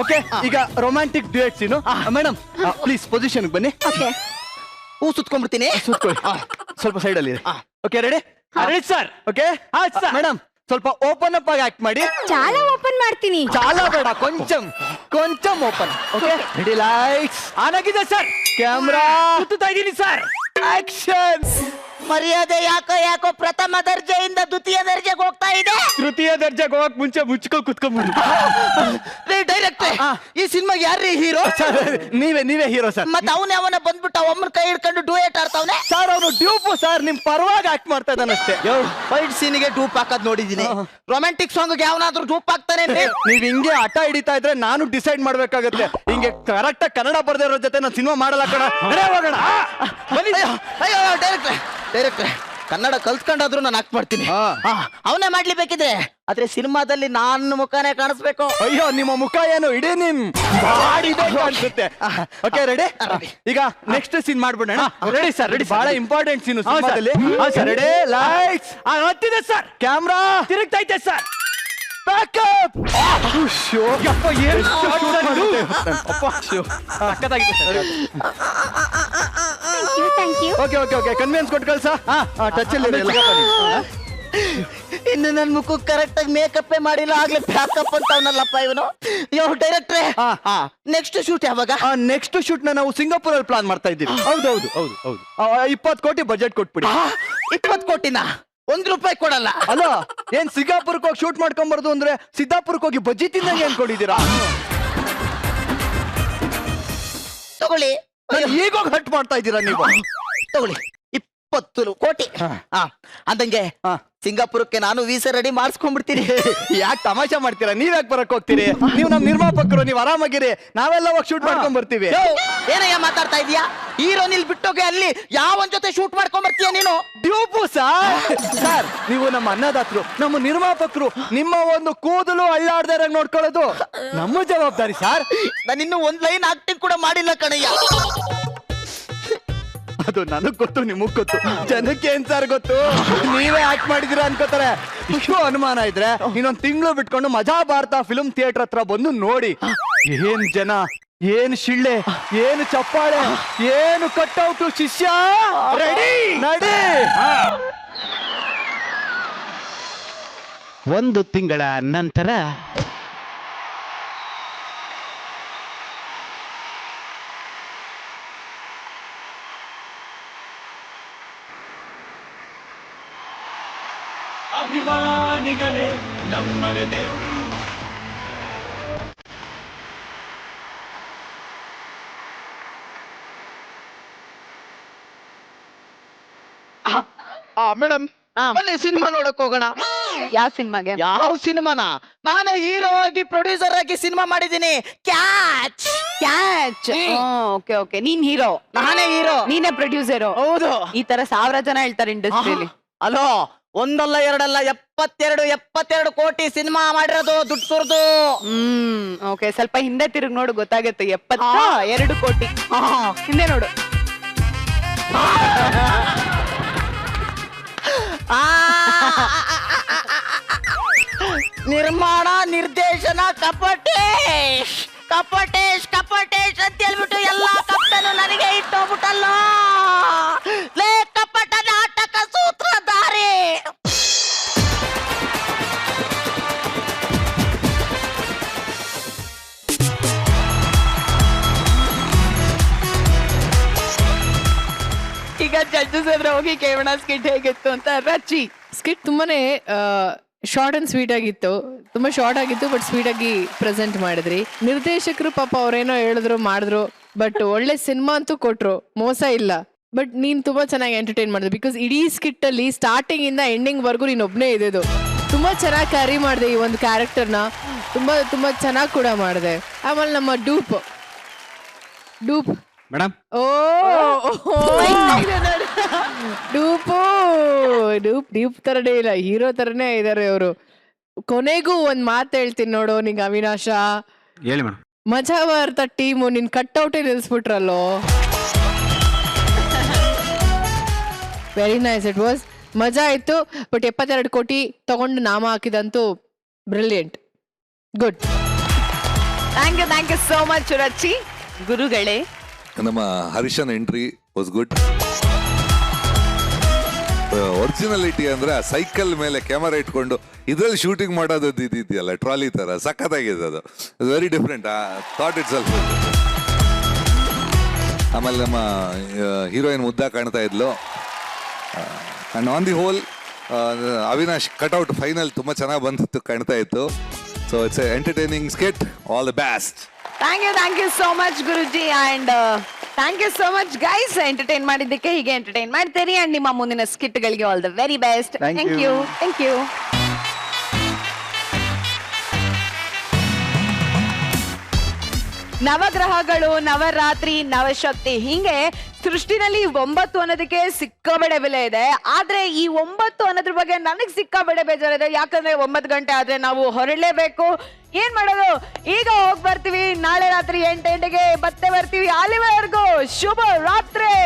ಓಕೆ, ಈಗ romantic duet scene. Madam please position ಬನ್ನಿ. ಹೂ ಸುತ್ಕೊಂಡ್ಬಿಡ್ತೀನಿ. ಸುತ್ಕೊಳ್ಳಿ, ಸ್ವಲ್ಪ ಸೈಡ್ ಅಲ್ಲಿ. Okay, ready sir. Okay madam, ಸ್ವಲ್ಪ ಓಪನ್ ಅಪ್ ಆಗಿ ಆಕ್ಟ್ ಮಾಡಿ. ಚಾಲ ಓಪನ್ ಮಾಡ್ತೀನಿ. ಚಾಲ ಬೇಡ, ಕೊಂಚಂ open. Okay, ready, lights on ಆಗಿದೆ ಸರ್. ಕ್ಯಾಮ್ರಾ ಸುತ್ತಾ ಇದೀನಿ ಸರ್. ಆಕ್ಷನ್. ಮರ್ಯಾದೆ ಯಾಕೋ ಪ್ರಥಮ ದರ್ಜೆಯಿಂದ ದ್ವಿತೀಯ ದರ್ಜೆಗೆ ಹೋಗ್ತಾ ಇದೆ. ತೃತೀಯ ದರ್ಜೆಗೆ ಹೋಗಕ್ ಮುಂಚೆ ಮುಚ್ಕೊ ಕುತ್ಕೊಂಡ್ಬಿಡಿ. ಡೈರೆಕ್ಟ್ರೆ, ಈ ಸಿನಿಮಾಗೆ ಯಾರ್ರೀ ಹೀರೋ? ನೀವೇ ಹೀರೋ ಸರ್. ಮತ್ತೆ ಅವನ ಬಂದ್ಬಿಟ್ಟು ಒಮ್ಮನ ಕೈ ಹಿಡ್ಕೊಂಡು ಡೂಯೇಟ್ ಆಡ್ತಾವನೆ ಸರ್. ಅವನು ಡ್ಯೂಪ್ ಸರ್, ನಿಮ್ ಪರವಾಗಿ ಆಕ್ಟ್ ಮಾಡ್ತಾ ಇದ್ದಾನಷ್ಟೇ. ಫೈಟ್ ಸೀನಿಗೆ ಡೂಪ್ ಹಾಕೋದ್ ನೋಡಿದೀನಿ, ರೊಮ್ಯಾಂಟಿಕ್ ಸಾಂಗ್ ಯಾವನಾದ್ರೂ ಡೂಪ್ ಹಾಕ್ತಾನೆ? ನೀವ್ ಹಿಂಗೆ ಹಠ ಹಿಡಿತಾ ಇದ್ರೆ ನಾನು ಡಿಸೈಡ್ ಮಾಡ್ಬೇಕಾಗತ್ತೆ. ಹಿಂಗೆ ಕರೆಕ್ಟ್ ಆಗಿ ಕನ್ನಡ ಬರ್ದಿರೋ ಜೊತೆ ನಾನು ಸಿನಿಮಾ ಮಾಡಲ್ಲ ಕಣ. ಅಯ್ಯೋ ಡೈರೆಕ್ಟ್ರೆ, ಕನ್ನಡ ಕಲ್ತ್ಕೊಂಡಾದ್ರೂ ನಾನು ಆಕ್ಟ್ ಮಾಡ್ತೀನಿ. ಅವನೇ ಮಾಡ್ಲಿ ಬೇಕಿದ್ರೆ, ಆದ್ರೆ ಸಿನಿಮಾದಲ್ಲಿ ನನ್ನ ಮುಖನೇ ಕಾಣಿಸ್ಬೇಕು. ಅಯ್ಯೋ, ನಿಮ್ಮ ಮುಖ ಏನು ಇಡೀ ನಿಮ್ ಅನ್ಸುತ್ತೆ. Okay, ready. ಈಗ ನೆಕ್ಸ್ಟ್ ಸೀನ್ ಮಾಡ್ಬಿಡೋಣ. Ready sir, ready. ಬಹಳ ಇಂಪಾರ್ಟೆಂಟ್ ಸೀನ್ ಸಿನಿಮಾದಲ್ಲಿ. ರೆಡಿ, ಲೈಟ್ಸ್ ಹತ್ತಿದೆ ಸರ್. ಕ್ಯಾಮ್ರಾ ತಿರುಗ್ತಾ ಇದೆ sir. Backup. Thank you. Okay, convince ಕೊಟ್ಟು ಕಳ್ಸ. ಟಚ್ ಅಲ್ಲಿ ಇನ್ನು ನನ್ ಮುಖ ಕರೆಕ್ಟ್ ಆಗಿ ಮೇಕಪ್ ಮಾಡಿಲ್ಲ, ಆಗ್ಲೇ ಬ್ಯಾಕಪ್ ಅಂತ ಅವನಲ್ಲಪ್ಪ ಇವನು. ಡೈರೆಕ್ಟ್ರೆ, ನೆಕ್ಸ್ಟ್ ಶೂಟ್ ಯಾವಾಗ? ನೆಕ್ಸ್ಟ್ ಶೂಟ್ ನಾವು ಸಿಂಗಾಪುರ್ ಅಲ್ಲಿ ಪ್ಲಾನ್ ಮಾಡ್ತಾ ಇದ್ದೀವಿ. ಹೌದು. 20 ಕೋಟಿ ಬಜೆಟ್ ಕೊಟ್ಬಿಡಿ. 20 ಕೋಟಿನ? 1 ರೂಪಾಯಿ ಕೊಡಲ್ಲ. ಅಲ್ಲ, ಏನ್ ಸಿಂಗಾಪುರ್ಕ್ ಹೋಗಿ ಶೂಟ್ ಮಾಡ್ಕೊಂಬಾರ್ದು ಅಂದ್ರೆ ಸಿದ್ದಾಪುರಕ್ಕೆ ಹೋಗಿ ಬಜ್ಜಿ ತಿಂದಂಗೆ ಅನ್ಕೊಂಡಿದ್ದೀರಾ? ತಗೊಳ್ಳಿ. ಈಗ ಹಟ್ ಮಾಡ್ತಾ ಇದ್ದೀರಾ ನೀವು? ತಗೊಳ್ಳಿ 20 ಕೋಟಿ. ಅಂದಂಗೆ ಸಿಂಗಾಪುರಕ್ಕೆ ನಾನು ವೀಸಾ ರೆಡಿ ಮಾಡಿಸ್ಕೊಂಡ್ಬಿಡ್ತೀನಿ. ಯಾಕೆ ತಮಾಷೆ ಮಾಡ್ತೀರಾ? ನೀವ್ ಯಾಕೆ ಬರಕ್ ಹೋಗ್ತೀರಿ? ನೀವು ನಮ್ ನಿರ್ಮಾಪಕರು, ನೀವು ಆರಾಮಾಗಿರಿ, ನಾವೆಲ್ಲ ಹೋಗಿ ಶೂಟ್ ಮಾಡ್ಕೊಂಡ್ ಬರ್ತೀವಿ. ಏನಯ್ಯ ಮಾತಾಡ್ತಾ ಇದೀಯಾ? ಹೀರೋ ನಿಲ್ ಬಿಟ್ಟೋಗಿ ಅಲ್ಲಿ ಯಾವನ್ ಜೊತೆ ಶೂಟ್ ಮಾಡ್ಕೊಂಡ್ ಬರ್ತೀಯ ನೀನು? ಡ್ಯೂಪು ಸರ್. ನೀವು ನಮ್ಮ ಅನ್ನದಾತರು, ನಮ್ಮ ನಿರ್ಮಾಪಕರು. ನಿಮ್ಮ ಒಂದು ಕೂದಲು ಅಳ್ಳಾಡ್ದಾರ ನೋಡ್ಕೊಳ್ಳೋದು ನಮ್ಮ ಜವಾಬ್ದಾರಿ ಸರ್. ನಾನು ಇನ್ನೂ 1 ಲೈನ್ ಆಕ್ಟಿಂಗ್ ಕೂಡ ಮಾಡಿಲ್ಲ ಕಣಯ್ಯ. ಅದು ನನಗ್ ಗೊತ್ತು, ನಿಮಗ್ ಗೊತ್ತು, ಜನಕ್ಕೆ ಏನ್ ಸರ್ ಗೊತ್ತು? ನೀವೇ ಆಕ್ಟ್ ಮಾಡಿದೀರಾ ಅನ್ಕೋತಾರೆ. ಇಷ್ಟು ಅನುಮಾನ ಇದ್ರೆ ಇನ್ನೊಂದ್ ತಿಂಗಳು ಬಿಟ್ಕೊಂಡು ಮಜಾ ಭಾರತ ಫಿಲ್ಮ್ ಥಿಯೇಟರ್ ಹತ್ರ ಬಂದು ನೋಡಿ. ಏನ್ ಜನ, ಏನ್ ಶಿಳ್ಳೆ, ಏನು ಚಪ್ಪಾಳೆ, ಏನು ಕಟ್ಔಟ್. ಶಿಷ್ಯ ರೆಡಿ, ನಡಿ. 1 ತಿಂಗಳ ನಂತರ ಅಭಿಮಾನಿಗಳೇ ನಮ್ಮನೆ ಮೇಡಮ್, ಬನ್ನಿ ಸಿನಿಮಾ ನೋಡಕ್ ಹೋಗೋಣ. ಯಾವ ಸಿನಿಮಾಗೆ? ಯಾವ ಸಿನಿಮಾನ? ನಾನೇ ಹೀರೋ ಆಗಿ ಪ್ರೊಡ್ಯೂಸರ್ ಆಗಿ ಸಿನಿಮಾ ಮಾಡಿದೀನಿ. ಕ್ಯಾಚ್. ಓಕೆ, ನೀನ್ ಹೀರೋ, ನಾನೇ ಹೀರೋ, ನೀನೇ ಪ್ರೊಡ್ಯೂಸರ್. ಹೌದು. ಈ ತರ 1000 ಜನ ಹೇಳ್ತಾರೆ ಇಂಡಸ್ಟ್ರಿಯಲ್ಲಿ. ಅಲೋ, 1 ಅಲ್ಲ 2 ಅಲ್ಲ, 72 ಕೋಟಿ ಸಿನಿಮಾ ಮಾಡಿರೋದು, ದುಡ್ಡು ಸುರಿದು. ಓಕೆ, ಸ್ವಲ್ಪ ಹಿಂದೆ ತಿರುಗಿ ನೋಡು, ಗೊತ್ತಾಗುತ್ತೆ. 72 ಕೋಟಿ. ಹಿಂದೆ ನೋಡು. ನಿರ್ಮಾಣ ನಿರ್ದೇಶನ ಕಪಟೇಶ್ ಅಂತ ಹೇಳ್ಬಿಟ್ಟು ಎಲ್ಲಾ ಕಪ್ಪನು ನನಗೆ ಇಟ್ಟೋಗ್ಬಿಟ್ಟಲ್ಲ. ಲೇ ಕಪಟ ನಾಟಕ ಸೂತ್ರಧಾರಿ. ಈಗ ಜಡ್ಜಸ್ ಹತ್ರ ಹೋಗಿ ಕೇಳೋಣ ಸ್ಕಿಟ್ ಹೇಗಿತ್ತು ಅಂತ. ರಚಿ, ಸ್ಕಿಟ್ ತುಂಬಾನೇ ಶಾರ್ಟ್ ಅಂಡ್ ಸ್ವೀಟ್ ಆಗಿತ್ತು, ತುಂಬಾ ಶಾರ್ಟ್ ಆಗಿತ್ತು ಬಟ್ ಸ್ವೀಟ್ ಆಗಿ ಪ್ರೆಸೆಂಟ್ ಮಾಡಿದ್ರಿ. ನಿರ್ದೇಶಕರು ಪಾಪ ಅವ್ರೇನೋ ಹೇಳಿದ್ರು ಮಾಡಿದ್ರು, ಬಟ್ ಒಳ್ಳೆ ಸಿನಿಮಾ ಅಂತೂ ಕೊಟ್ರು, ಮೋಸ ಇಲ್ಲ. ಬಟ್ ನೀನ್ ತುಂಬಾ ಚೆನ್ನಾಗಿ ಎಂಟರ್ಟೈನ್ ಮಾಡಿದೆ, ಬಿಕಾಸ್ ಇಡೀ ಸ್ಕಿಟ್ ಅಲ್ಲಿ ಸ್ಟಾರ್ಟಿಂಗ್ ಇಂದ ಎಂಡಿಂಗ್ ವರ್ಗು ನೀನ್ ಒಬ್ನೇ ಇದ್ದು ತುಂಬಾ ಚೆನ್ನಾಗಿ ಕ್ಯಾರಿ ಮಾಡಿದೆ ಈ ಒಂದು ಕ್ಯಾರೆಕ್ಟರ್ನ, ತುಂಬಾ ತುಂಬಾ ಚೆನ್ನಾಗಿ ಕೂಡ ಮಾಡಿದೆ. ಆಮೇಲೆ ನಮ್ಮ ಡೂಪ್ ಮೇಡಮ್ ಓ ಡೂಪು ಡೂಪ್ ತರನೇ ಇಲ್ಲ, ಹೀರೋ ತರನೇ ಇದಾರೆ ಅವರು. ಕೊನೆಗೂ ಒಂದ್ ಮಾತು ಹೇಳ್ತೀನಿ ನೋಡು ನಿಂಗೆ ಅವಿನಾಶ, ಹೇಳಿ ಮೇಡಮ್. ಮಜಾ ಬರ್ತ ಟೀಮು ನಿನ್ ಕಟ್ಔಟೇ ನಿಲ್ಸ್ಬಿಟ್ರಲ್ಲೋ. ವೆರಿ ನೈಸ್, ಇಟ್ ವಾಸ್ ಮಜಾ ಆಯ್ತು. ಬಟ್ 72 ಕೋಟಿ ತಗೊಂಡು ನಾಮ ಹಾಕಿದಂತೂ brilliant, good. Thank you so much Rachi. ಗುರುಗಳೇ, ನಮ್ಮ ಹರೀಶನ್ ಎಂಟ್ರಿ ವಾಸ್ ಗುಡ್. ಒರಿಜಿನಾಲಿಟಿ ಅಂದ್ರೆ ಆ ಸೈಕಲ್ ಮೇಲೆ ಕ್ಯಾಮರಾ ಇಟ್ಕೊಂಡು ಇದ್ರಲ್ಲಿ ಶೂಟಿಂಗ್ ಮಾಡೋದು ಇದೆಯಲ್ಲ, ಟ್ರಾಲಿ ತರ ಸಖತ್ತಾಗಿದೆ ಅದು. Very different, thought itself. ಆಮೇಲೆ ನಮ್ಮ ಹೀರೋಯಿನ್ ಮುದ್ದ ಕಾಣ್ತಾ ಇದ್ಲು. And on the whole Avinash cutout final ತುಂಬಾ ಚೆನ್ನಾಗಿ ಬಂದಿತ್ತು, ಕಾಣ್ತಾ ಇತ್ತು. So it's entertaining skit. All the best. Thank you so much Guruji, and thank you so much guys entertain ಮಾಡಿದ್ದಕ್ಕೆ. ಹೀಗೆ ಎಂಟರ್ಟೈನ್ ಮಾಡ್ತೀರಿ ಅಂಡ್ ನಿಮ್ಮ ಮುಂದಿನ ಸ್ಕಿಟ್ ಗಳಿಗೆ all the very best. Thank you. ನವಗ್ರಹಗಳು, ನವರಾತ್ರಿ, ನವಶಕ್ತಿ, ಹಿಂಗೆ ಸೃಷ್ಟಿನಲ್ಲಿ 9 ಅನ್ನೋದಕ್ಕೆ ಸಿಕ್ಕಾಬಡೆ ಬೆಲೆ ಇದೆ. ಆದ್ರೆ ಈ 9 ಅನ್ನೋದ್ರ ಬಗ್ಗೆ ನನಗೆ ಸಿಕ್ಕಾಬಡೆ ಬೇಜಾರಿದೆ. ಯಾಕಂದ್ರೆ 9 ಗಂಟೆ ಆದ್ರೆ ನಾವು ಹೊರಡಲೇಬೇಕು. ಏನ್ ಮಾಡೋದು, ಈಗ ಹೋಗಿ ಬರ್ತೀವಿ. ನಾಳೆ ರಾತ್ರಿ 8 ಗಂಟೆಗೆ ಮತ್ತೆ ಬರ್ತೀವಿ. ಅಲ್ಲಿವರೆಗೂ ಶುಭ ರಾತ್ರಿ.